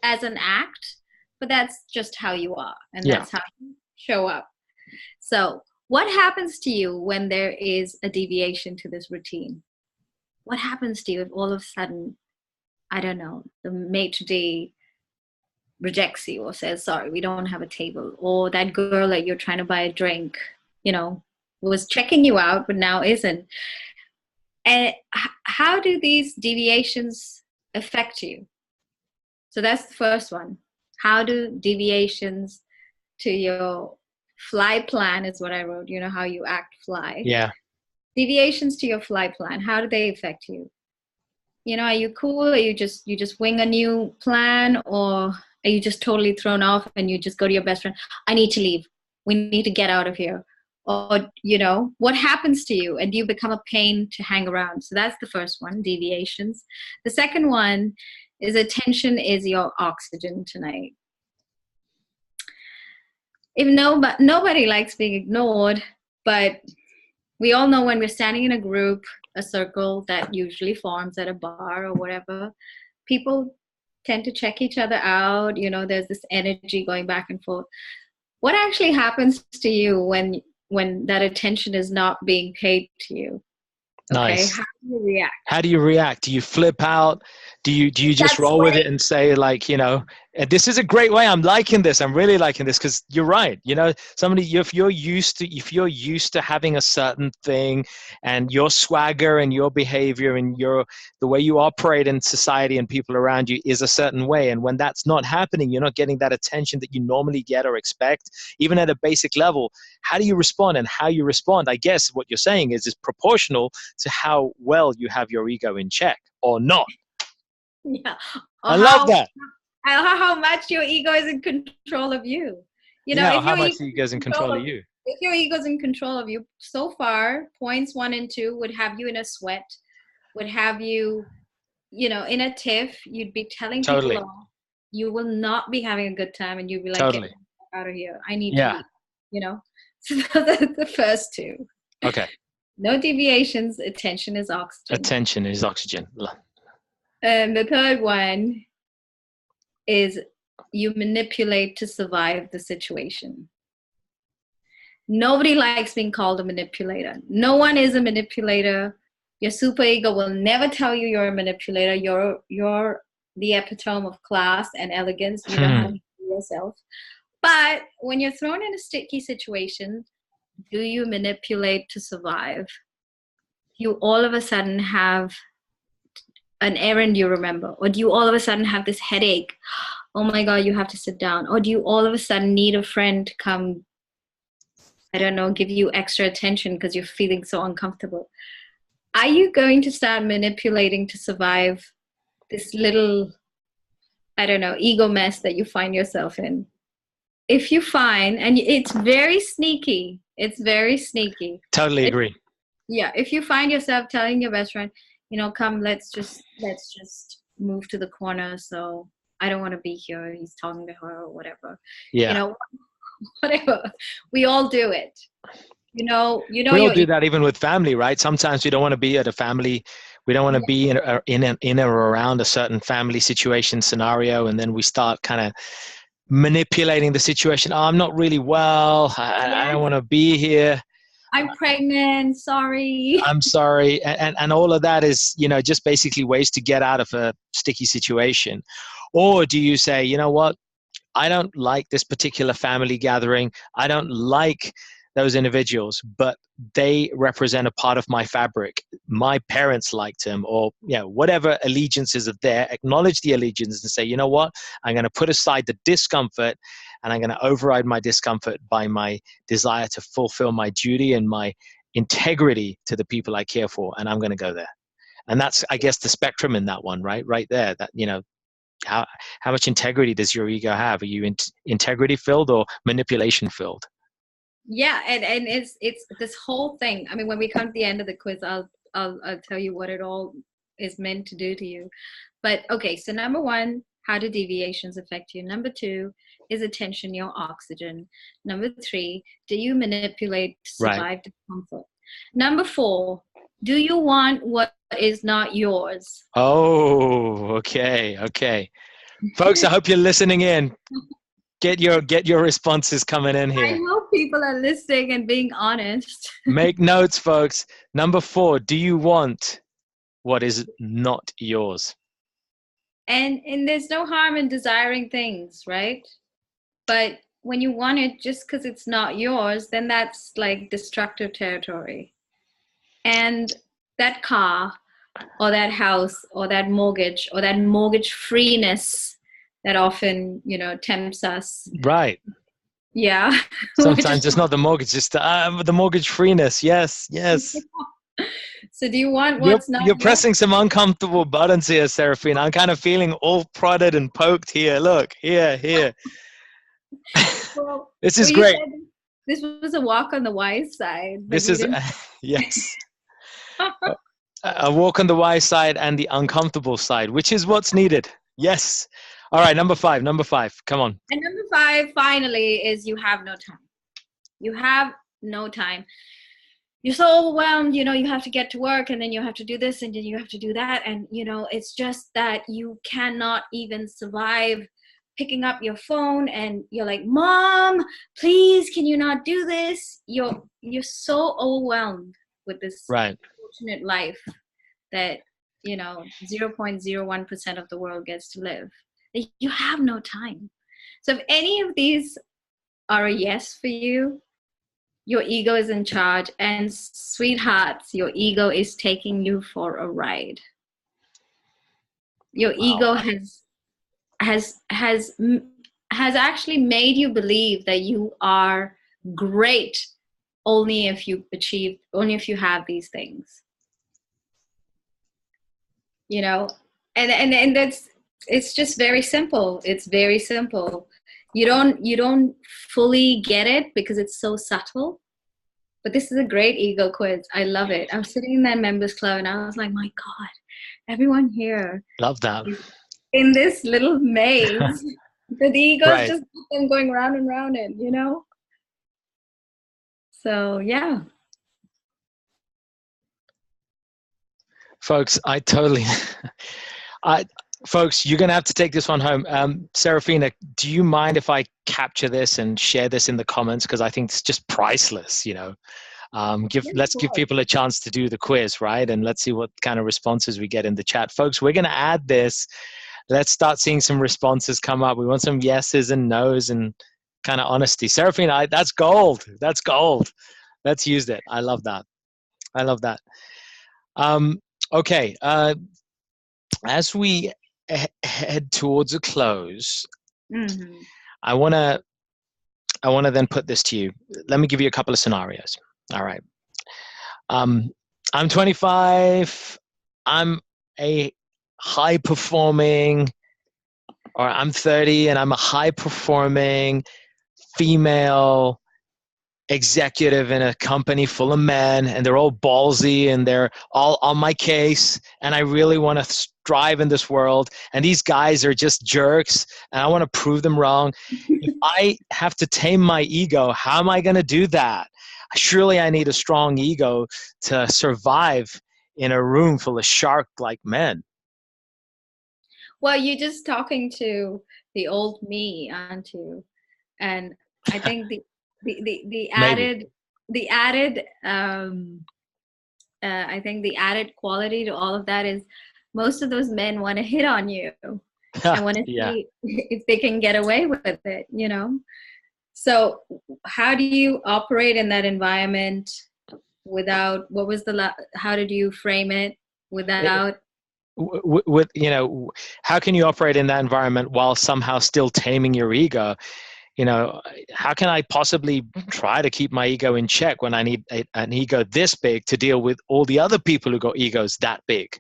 Speaker 2: as an act, but that's just how you are. And that's how you show up. So what happens to you when there is a deviation to this routine? What happens to you if all of a sudden, I don't know, the maitre d' rejects you or says, sorry, we don't have a table, or that girl that you're trying to buy a drink, was checking you out, but now isn't. And how do these deviations affect you? So that's the first one. How do deviations to your fly plan is what I wrote, how you act fly.
Speaker 1: Yeah.
Speaker 2: Deviations to your fly plan, how do they affect you? Are you cool? Or you just wing a new plan, or are you just totally thrown off and you just go to your best friend? I need to leave. We need to get out of here. Or, what happens to you? And do you become a pain to hang around? So that's the first one, deviations. The second one is attention is your oxygen tonight. If nobody likes being ignored, but we all know when we're standing in a group a circle that usually forms at a bar or whatever, people tend to check each other out. There's this energy going back and forth. What actually happens to you when that attention is not being paid to you? Okay,
Speaker 1: Nice.
Speaker 2: how do you react?
Speaker 1: How do you react? Do you flip out? Do you just
Speaker 2: That's
Speaker 1: roll with
Speaker 2: what
Speaker 1: it and say, like, this is a great way. I'm liking this. I'm really liking this, because you're right. If you're used to having a certain thing, and your swagger and your behavior and the way you operate in society and people around you is a certain way, and when that's not happening, you're not getting that attention that you normally get or expect, even at a basic level. How do you respond? And how you respond, I guess what you're saying is proportional to how well you have your ego in check or not.
Speaker 2: Yeah.
Speaker 1: I love that.
Speaker 2: How much your ego is in control of you.
Speaker 1: Yeah,
Speaker 2: if
Speaker 1: how
Speaker 2: your
Speaker 1: much ego is in control of you.
Speaker 2: If your ego is in control of you, so far, points 1 and 2 would have you in a sweat, would have you, in a tiff. You'd be telling
Speaker 1: Totally.
Speaker 2: people off. You will not be having a good time, and you'd be like,
Speaker 1: Totally.
Speaker 2: get out of here. I need
Speaker 1: Yeah.
Speaker 2: to leave. So the first 2.
Speaker 1: Okay.
Speaker 2: No deviations. Attention is oxygen.
Speaker 1: Attention is oxygen.
Speaker 2: And the third one is you manipulate to survive the situation. Nobody likes being called a manipulator. No one is a manipulator. Your superego will never tell you you're a manipulator. You're the epitome of class and elegance. You know how to do yourself. But when you're thrown in a sticky situation, do you manipulate to survive? You all of a sudden have an errand you remember, or do you all of a sudden have this headache? Oh my God, you have to sit down. Or do you all of a sudden need a friend to come, I don't know, give you extra attention because you're feeling so uncomfortable? Are you going to start manipulating to survive this little, I don't know, ego mess that you find yourself in? If you find, and it's very sneaky,
Speaker 1: Totally agree.
Speaker 2: Yeah, if you find yourself telling your best friend, come, let's just move to the corner, so I don't want to be here, he's talking to her or whatever.
Speaker 1: Yeah.
Speaker 2: Whatever. We all do it. We all
Speaker 1: do that even with family, right? Sometimes we don't want to be at a family. We don't want to be in or around a certain family situation scenario, and then we start kind of manipulating the situation. Oh, I'm not really well. I don't want to be here.
Speaker 2: I'm pregnant. Sorry.
Speaker 1: I'm sorry. And all of that is, just basically ways to get out of a sticky situation. Or do you say, you know what? I don't like this particular family gathering. I don't like those individuals, but they represent a part of my fabric. My parents liked them, or whatever allegiances are there. Acknowledge the allegiance and say, you know what? I'm going to put aside the discomfort, and I'm going to override my discomfort by my desire to fulfill my duty and my integrity to the people I care for, and I'm going to go there. And that's, I guess, the spectrum in that one, right there. That how much integrity does your ego have? Are you integrity filled or manipulation filled?
Speaker 2: Yeah, and it's this whole thing. I mean, when we come to the end of the quiz, I'll tell you what it all is meant to do to you. But okay, so number 1, how do deviations affect you? Number 2, is attention your oxygen? Number 3, do you manipulate to survive discomfort? Number 4, do you want what is not yours?
Speaker 1: Oh, okay. Folks, I hope you're listening in. Get your responses coming in here.
Speaker 2: I hope people are listening and being honest.
Speaker 1: Make notes, folks. Number 4, do you want what is not yours?
Speaker 2: And there's no harm in desiring things, right? But when you want it just because it's not yours, then that's like destructive territory. And that car or that house or that mortgage freeness that often, tempts us.
Speaker 1: Right.
Speaker 2: Yeah.
Speaker 1: Sometimes it's not the mortgage, just the mortgage freeness. Yes.
Speaker 2: So do you want what's not
Speaker 1: You're pressing some uncomfortable buttons here, Serafina. I'm kind of feeling all prodded and poked here. Look, here.
Speaker 2: Well,
Speaker 1: this is great.
Speaker 2: This was a walk on the wise side.
Speaker 1: This is, yes. A walk on the wise side and the uncomfortable side, which is what's needed. Yes. All right, number 5. Come on.
Speaker 2: And number 5, finally, is you have no time. You have no time. you're so overwhelmed, you know, you have to get to work and then you have to do this and then you have to do that. And, you know, it's just that you cannot even survive picking up your phone and you're like, Mom, please, can you not do this? You're so overwhelmed with this
Speaker 1: Right.
Speaker 2: unfortunate life that, you know, 0.01% of the world gets to live. You have no time. So if any of these are a yes for you, your ego is in charge, and sweethearts, your ego is taking you for a ride. Your ego has actually made you believe that you are great only if you have these things. You know, and that's, it's just very simple. It's very simple. You don't fully get it because it's so subtle. But this is a great ego quiz. I love it. I was sitting in that members club and I was like, my God, everyone here
Speaker 1: Love that.
Speaker 2: in this little maze. The egos
Speaker 1: Right.
Speaker 2: just keep them going round and round it, you know? So yeah.
Speaker 1: Folks, folks, you're going to have to take this one home. Serafina, do you mind if I capture this and share this in the comments? Because I think it's just priceless, you know. Let's give people a chance to do the quiz, right? And let's see what kind of responses we get in the chat. Folks, we're going to add this. Let's start seeing some responses come up. We want some yeses and nos and kind of honesty. Serafina, that's gold. That's gold. Let's use it. I love that. I love that. Okay. As we head towards a close, I want to then put this to you. Let me give you a couple of scenarios. All right. I'm 25. I'm a high performing, or I'm 30 and I'm a high performing female executive in a company full of men, and they're all ballsy and they're all on my case, and I really want to strive in this world, and these guys are just jerks and I want to prove them wrong. If I have to tame my ego, how am I going to do that? Surely I need a strong ego to survive in a room full of shark-like men.
Speaker 2: Well, you're just talking to the old me, aren't you? And I think the added I think the added quality to all of that is most of those men want to hit on you and want to see if they can get away with it, you know? So how do you operate in that environment without, how did you frame it without?
Speaker 1: With, you know, how can you operate in that environment while somehow still taming your ego? You know, how can I possibly try to keep my ego in check when I need an ego this big to deal with all the other people who got egos that big?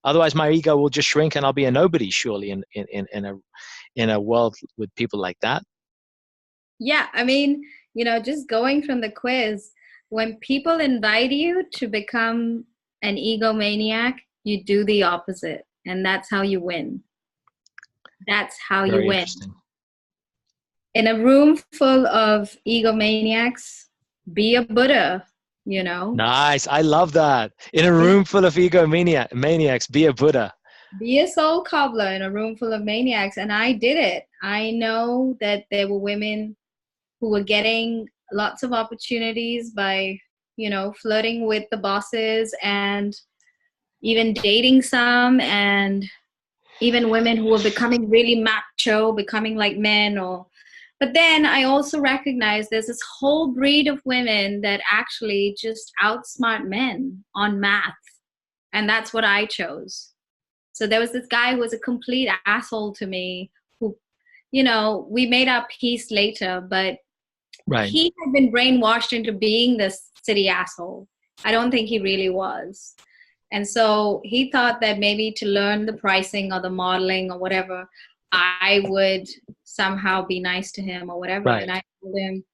Speaker 1: Otherwise, my ego will just shrink and I'll be a nobody, surely, in a world with people like that.
Speaker 2: Yeah, I mean, you know, just going from the quiz, when people invite you to become an egomaniac, you do the opposite, and that's how you win. That's how you win. In a room full of egomaniacs, be a Buddha, you know?
Speaker 1: Nice. I love that. In a room full of egomaniacs, be a Buddha.
Speaker 2: Be a soul cobbler in a room full of maniacs. And I did it. I know that there were women who were getting lots of opportunities by, you know, flirting with the bosses and even dating some, and even women who were becoming really macho, becoming like men. But then I also recognize there's this whole breed of women that actually just outsmart men on math. And that's what I chose. So there was this guy who was a complete asshole to me who, you know, we made our peace later, but he had been brainwashed into being this city asshole. I don't think he really was. And so he thought that maybe to learn the pricing or the modeling or whatever, I would somehow be nice to him or whatever. And I told him,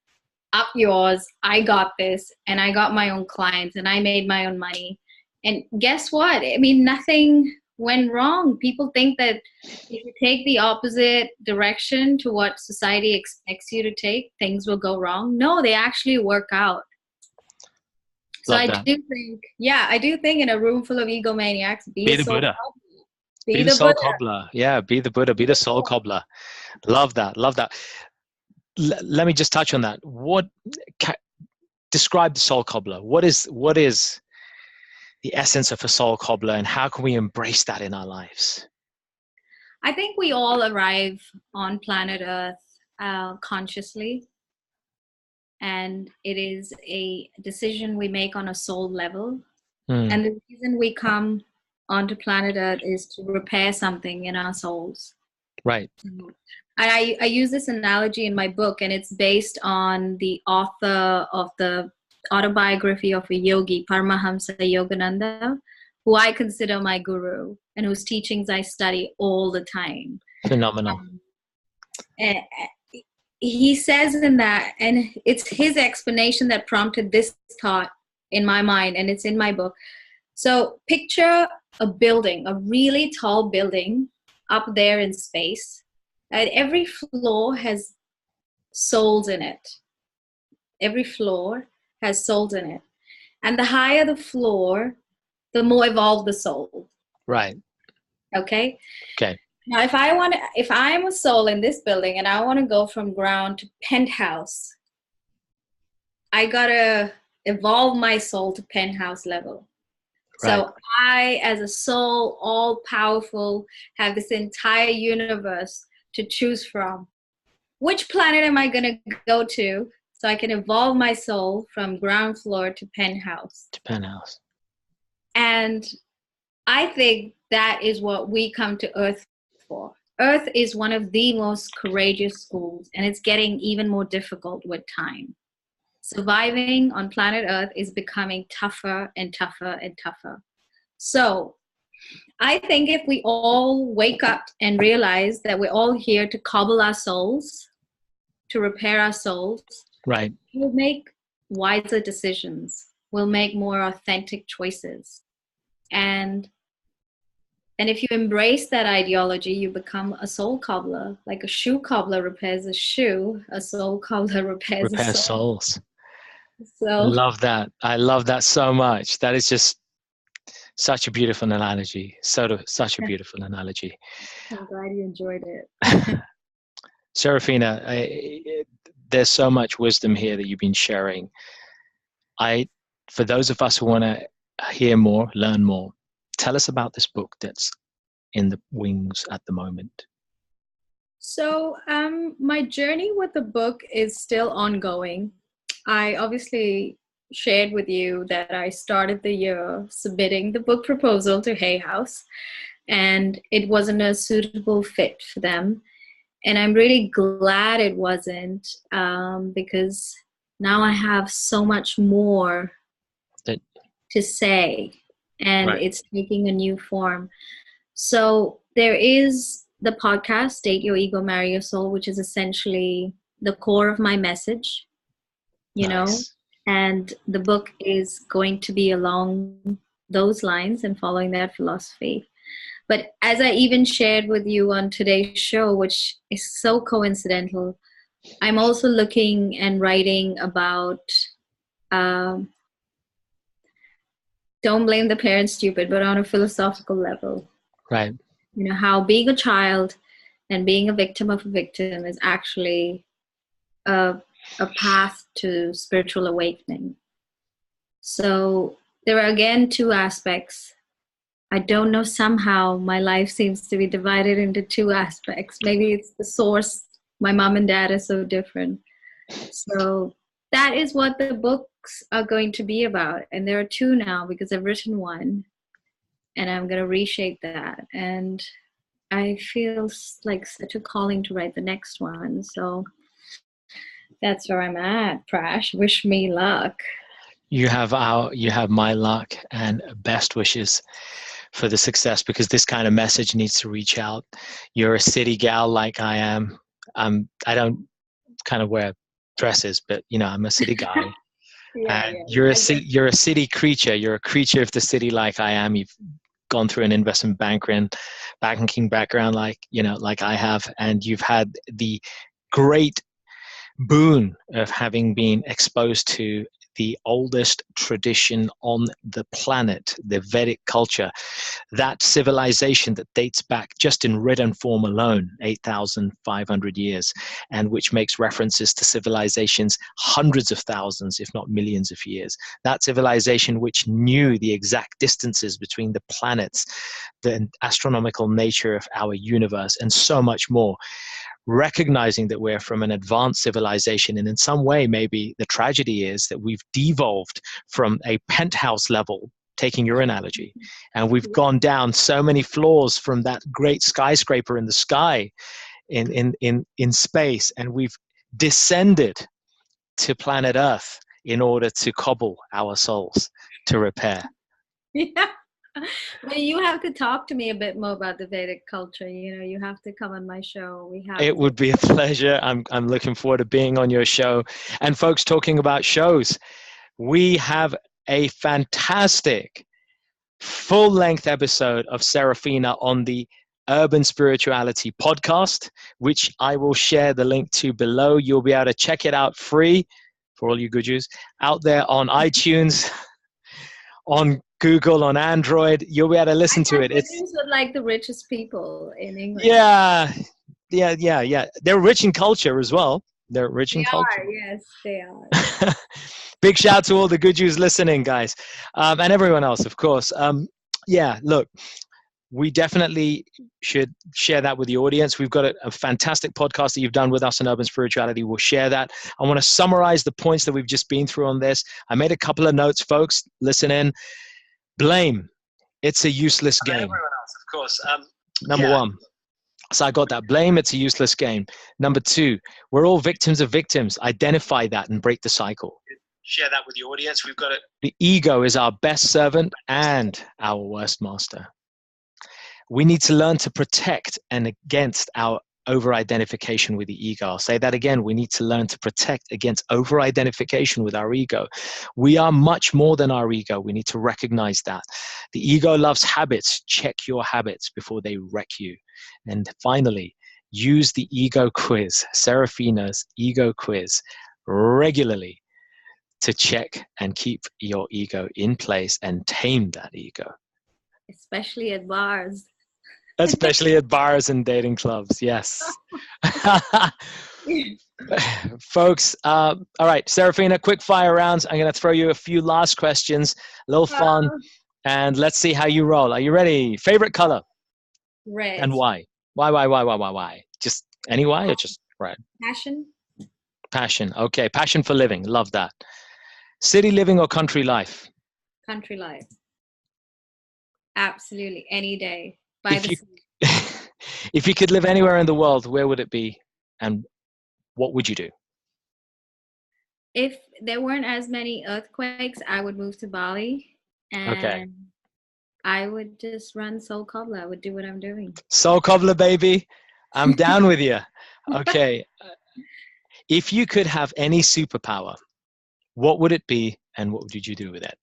Speaker 2: up yours, I got this. And I got my own clients and I made my own money. And guess what? I mean, nothing went wrong. People think that if you take the opposite direction to what society expects you to take, things will go wrong. No, they actually work out. So
Speaker 1: Love
Speaker 2: I
Speaker 1: that.
Speaker 2: do think, yeah, I do think in a room full of egomaniacs, be
Speaker 1: Be
Speaker 2: a
Speaker 1: the
Speaker 2: soul
Speaker 1: Buddha.
Speaker 2: cobbler.
Speaker 1: Be
Speaker 2: Be
Speaker 1: the
Speaker 2: the
Speaker 1: soul
Speaker 2: Buddha.
Speaker 1: cobbler. Yeah, be the Buddha. Be the soul cobbler. Love that. Love that. Let me just touch on that. Describe the soul cobbler? What is the essence of a soul cobbler, and how can we embrace that in our lives?
Speaker 2: I think we all arrive on planet Earth consciously, and it is a decision we make on a soul level.
Speaker 1: Mm,
Speaker 2: And the reason we come onto planet Earth is to repair something in our souls.
Speaker 1: right.
Speaker 2: I use this analogy in my book, and it's based on the author of the autobiography of a yogi, Paramahamsa Yogananda, who I consider my guru and whose teachings I study all the time.
Speaker 1: Phenomenal.
Speaker 2: And he says in that, and it's his explanation that prompted this thought in my mind, and it's in my book. So picture a building, a really tall building up there in space. And every floor has souls in it. Every floor has souls in it. And the higher the floor, the more evolved the soul.
Speaker 1: Right.
Speaker 2: Okay?
Speaker 1: Okay.
Speaker 2: Now if I'm a soul in this building and I want to go from ground to penthouse, I gotta evolve my soul to penthouse level.
Speaker 1: Right.
Speaker 2: So I, as a soul, all powerful, have this entire universe to choose from. Which planet am I going to go to so I can evolve my soul from ground floor to penthouse?
Speaker 1: To penthouse.
Speaker 2: And I think that is what we come to Earth for. Earth is one of the most courageous schools, and it's getting even more difficult with time. Surviving on planet Earth is becoming tougher and tougher and tougher. So I think if we all wake up and realize that we're all here to cobble our souls, to repair our souls,
Speaker 1: Right.
Speaker 2: we'll make wiser decisions. We'll make more authentic choices. And if you embrace that ideology, you become a soul cobbler. Like a shoe cobbler repairs a shoe, a soul cobbler repairs a
Speaker 1: Repair
Speaker 2: soul.
Speaker 1: souls.
Speaker 2: So
Speaker 1: Love that. I love that so much. That is just such a beautiful analogy. Such a beautiful analogy.
Speaker 2: I'm glad you enjoyed it.
Speaker 1: Serafina, there's so much wisdom here that you've been sharing. For those of us who want to hear more, learn more, tell us about this book that's in the wings at the moment.
Speaker 2: So my journey with the book is still ongoing. I obviously shared with you that I started the year submitting the book proposal to Hay House, and it wasn't a suitable fit for them. And I'm really glad it wasn't, because now I have so much more to say, and
Speaker 1: Right.
Speaker 2: it's taking a new form. So there is the podcast, Date Your Ego, Marry Your Soul, which is essentially the core of my message, you know,
Speaker 1: Nice.
Speaker 2: and the book is going to be along those lines and following that philosophy. But as I even shared with you on today's show, which is so coincidental, I'm also looking and writing about don't blame the parents stupid, but on a philosophical level.
Speaker 1: Right.
Speaker 2: You know, how being a child and being a victim of a victim is actually a path to spiritual awakening. So there are, again, two aspects. I don't know, somehow my life seems to be divided into two aspects. Maybe it's the source. My mom and dad are so different. So that is what the books are going to be about. And there are two now because I've written one and I'm going to reshape that. And I feel like such a calling to write the next one. So that's where I'm at, Prash. Wish me luck.
Speaker 1: You have my luck and best wishes for the success, because this kind of message needs to reach out. You're a city gal like I am. I don't kind of wear dresses, but I'm a city guy. And you're a city creature. You're a creature of the city like I am. You've gone through an investment banking background like I have, and you've had the great boon of having been exposed to the oldest tradition on the planet, the Vedic culture, that civilization that dates back just in written form alone, 8,500 years, and which makes references to civilizations hundreds of thousands, if not millions of years. That civilization which knew the exact distances between the planets, the astronomical nature of our universe, and so much more. Recognizing that we're from an advanced civilization, and in some way, maybe the tragedy is that we've devolved from a penthouse level, taking your analogy, and we've gone down so many floors from that great skyscraper in the sky, in space, and we've descended to planet Earth in order to cobble our souls to repair.
Speaker 2: Yeah. Well, you have to talk to me a bit more about the Vedic culture. You have to come on my show.
Speaker 1: It would be a pleasure. I'm looking forward to being on your show. And folks, talking about shows, we have a fantastic full-length episode of Serafina on the Urban Spirituality podcast, which I will share the link to below. You'll be able to check it out free for all you good Jews out there on iTunes, on Google, on Android. You'll be able to listen to it.
Speaker 2: It's like the richest people in England.
Speaker 1: Yeah. They're rich in culture as well. They're rich in culture.
Speaker 2: Yes, they are.
Speaker 1: Big shout out to all the good Jews listening, guys, and everyone else, of course. Look, we definitely should share that with the audience. We've got a fantastic podcast that you've done with us on Urban Spirituality. We'll share that. I want to summarize the points that we've just been through on this. I made a couple of notes, folks. Listen in. Blame. It's a useless game. Everyone else, of course. Number one. So I got that. Blame. It's a useless game. Number two, we're all victims of victims. Identify that and break the cycle. Share that with the audience. We've got it. The ego is our best servant and our worst master. We need to learn to protect and against our over-identification with the ego. I'll say that again. We need to learn to protect against over-identification with our ego. We are much more than our ego. We need to recognize that. The ego loves habits. Check your habits before they wreck you. And finally, use the ego quiz, Serafina's ego quiz, regularly to check and keep your ego in place and tame that ego.
Speaker 2: Especially at bars.
Speaker 1: Especially at bars and dating clubs, yes. Folks, all right, Serafina, quick fire rounds. I'm going to throw you a few last questions, a little fun, and let's see how you roll. Are you ready? Favorite color?
Speaker 2: Red.
Speaker 1: And why? Why? Just any why or just red?
Speaker 2: Passion.
Speaker 1: Passion, okay. Passion for living, love that. City living or country life?
Speaker 2: Country life. Absolutely, any day.
Speaker 1: If you could live anywhere in the world, where would it be and what would you do?
Speaker 2: If there weren't as many earthquakes, I would move to Bali and I would just run Soul Cobbler. I would do what I'm doing. Soul
Speaker 1: Cobbler, baby. I'm down with you. Okay. If you could have any superpower, what would it be and what would you do with it?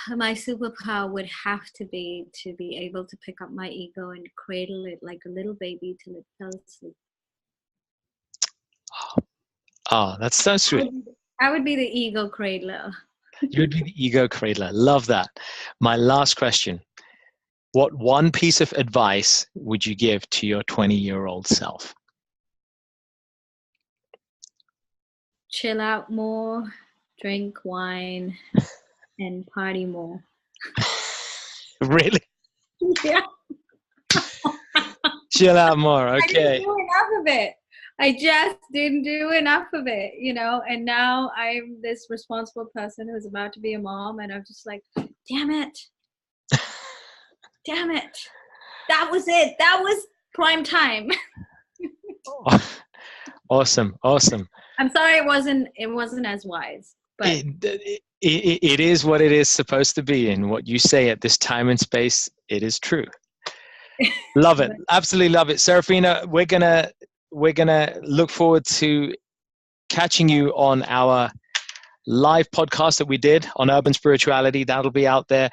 Speaker 2: My superpower would have to be able to pick up my ego and cradle it like a little baby till it fell asleep.
Speaker 1: Oh, that's so sweet.
Speaker 2: I would be the ego cradler.
Speaker 1: You would be the ego cradler. Love that. My last question. What one piece of advice would you give to your 20-year-old self?
Speaker 2: Chill out more, drink wine, and party more.
Speaker 1: Really?
Speaker 2: Yeah.
Speaker 1: Chill out more. Okay.
Speaker 2: I didn't do enough of it. I just didn't do enough of it, and now I'm this responsible person who's about to be a mom, and I'm just like, damn it. Damn it. That was it. That was prime time.
Speaker 1: Awesome.
Speaker 2: I'm sorry it wasn't as wise. But
Speaker 1: it is what it is supposed to be, and what you say at this time and space, it is true. Love it. Absolutely love it. Serafina, we're gonna look forward to catching you on our live podcast that we did on urban spirituality. That'll be out there.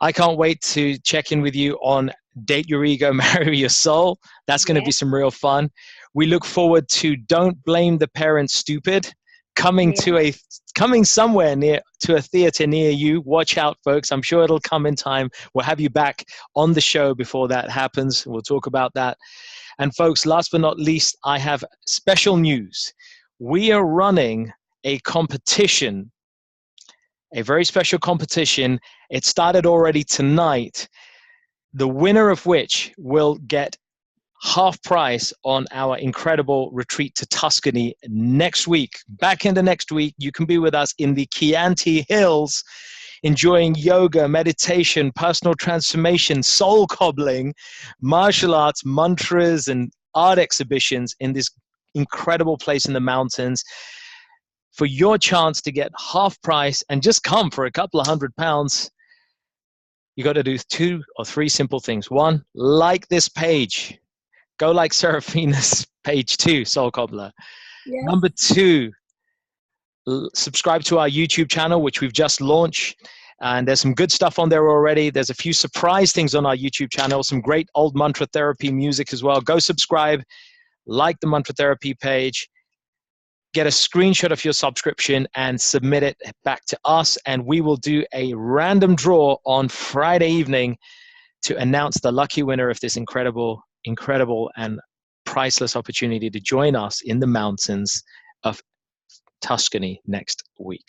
Speaker 1: I can't wait to check in with you on Date Your Ego, Marry Your Soul. That's going to be some real fun. We look forward to Don't Blame the Parents Stupid, coming
Speaker 2: Yeah.
Speaker 1: to coming somewhere near to a theater near you. Watch out, folks. I'm sure it'll come in time. We'll have you back on the show before that happens. We'll talk about that. And folks, last but not least, I have special news. We are running a competition, a very special competition. It started already tonight, the winner of which will get half price on our incredible retreat to Tuscany next week. Back into next week, you can be with us in the Chianti Hills, enjoying yoga, meditation, personal transformation, soul cobbling, martial arts, mantras, and art exhibitions in this incredible place in the mountains. For your chance to get half price and just come for a couple of £100, you got to do 2 or 3 simple things. 1, like this page. Go like Serafina's page 2, Soul Cobbler.
Speaker 2: Yes.
Speaker 1: Number 2, subscribe to our YouTube channel, which we've just launched. And there's some good stuff on there already. There's a few surprise things on our YouTube channel, some great old mantra therapy music as well. Go subscribe, like the mantra therapy page, get a screenshot of your subscription and submit it back to us. And we will do a random draw on Friday evening to announce the lucky winner of this incredible and priceless opportunity to join us in the mountains of Tuscany next week.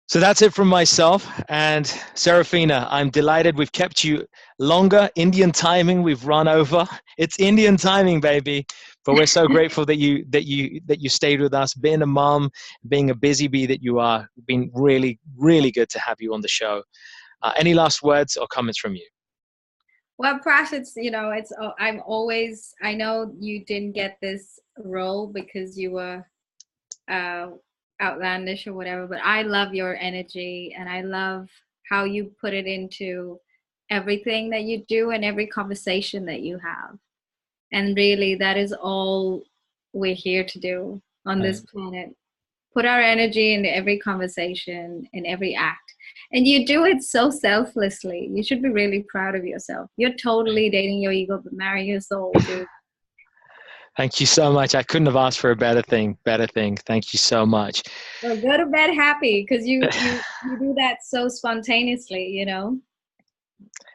Speaker 1: So that's it from myself and Serafina. I'm delighted we've kept you longer. Indian timing, we've run over. It's Indian timing, baby. But we're so grateful that you stayed with us. Being a mom, being a busy bee that you are, been really, really good to have you on the show. Any last words or comments from you?
Speaker 2: Well, Prash, I know you didn't get this role because you were outlandish or whatever, but I love your energy and I love how you put it into everything that you do and every conversation that you have. And really, that is all we're here to do on this planet. Put our energy into every conversation, in every act. And you do it so selflessly. You should be really proud of yourself. You're totally dating your ego, but marrying your soul, dude.
Speaker 1: Thank you so much. I couldn't have asked for a better thing. Thank you so much.
Speaker 2: Well, go to bed happy because you do that so spontaneously, you know.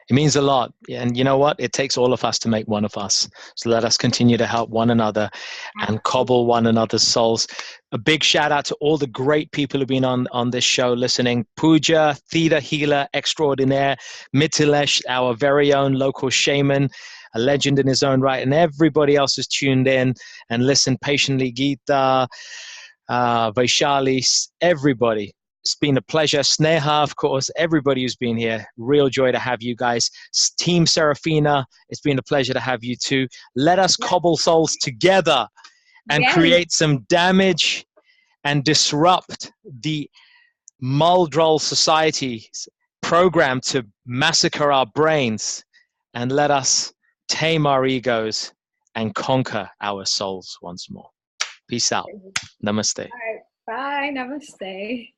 Speaker 1: It means a lot. And you know what? It takes all of us to make one of us. So let us continue to help one another and cobble one another's souls. A big shout out to all the great people who've been on this show listening. Pooja, Theta Healer Extraordinaire, Mithilesh, our very own local shaman, a legend in his own right, and everybody else who's tuned in and listened patiently. Geeta, Vaishali, everybody. It's been a pleasure. Sneha, of course, everybody who's been here. Real joy to have you guys. Team Serafina, it's been a pleasure to have you too. Let us cobble souls together and create some damage and disrupt the Muldroll Society's program to massacre our brains, and let us tame our egos and conquer our souls once more. Peace out. Namaste.
Speaker 2: All right. Bye. Namaste.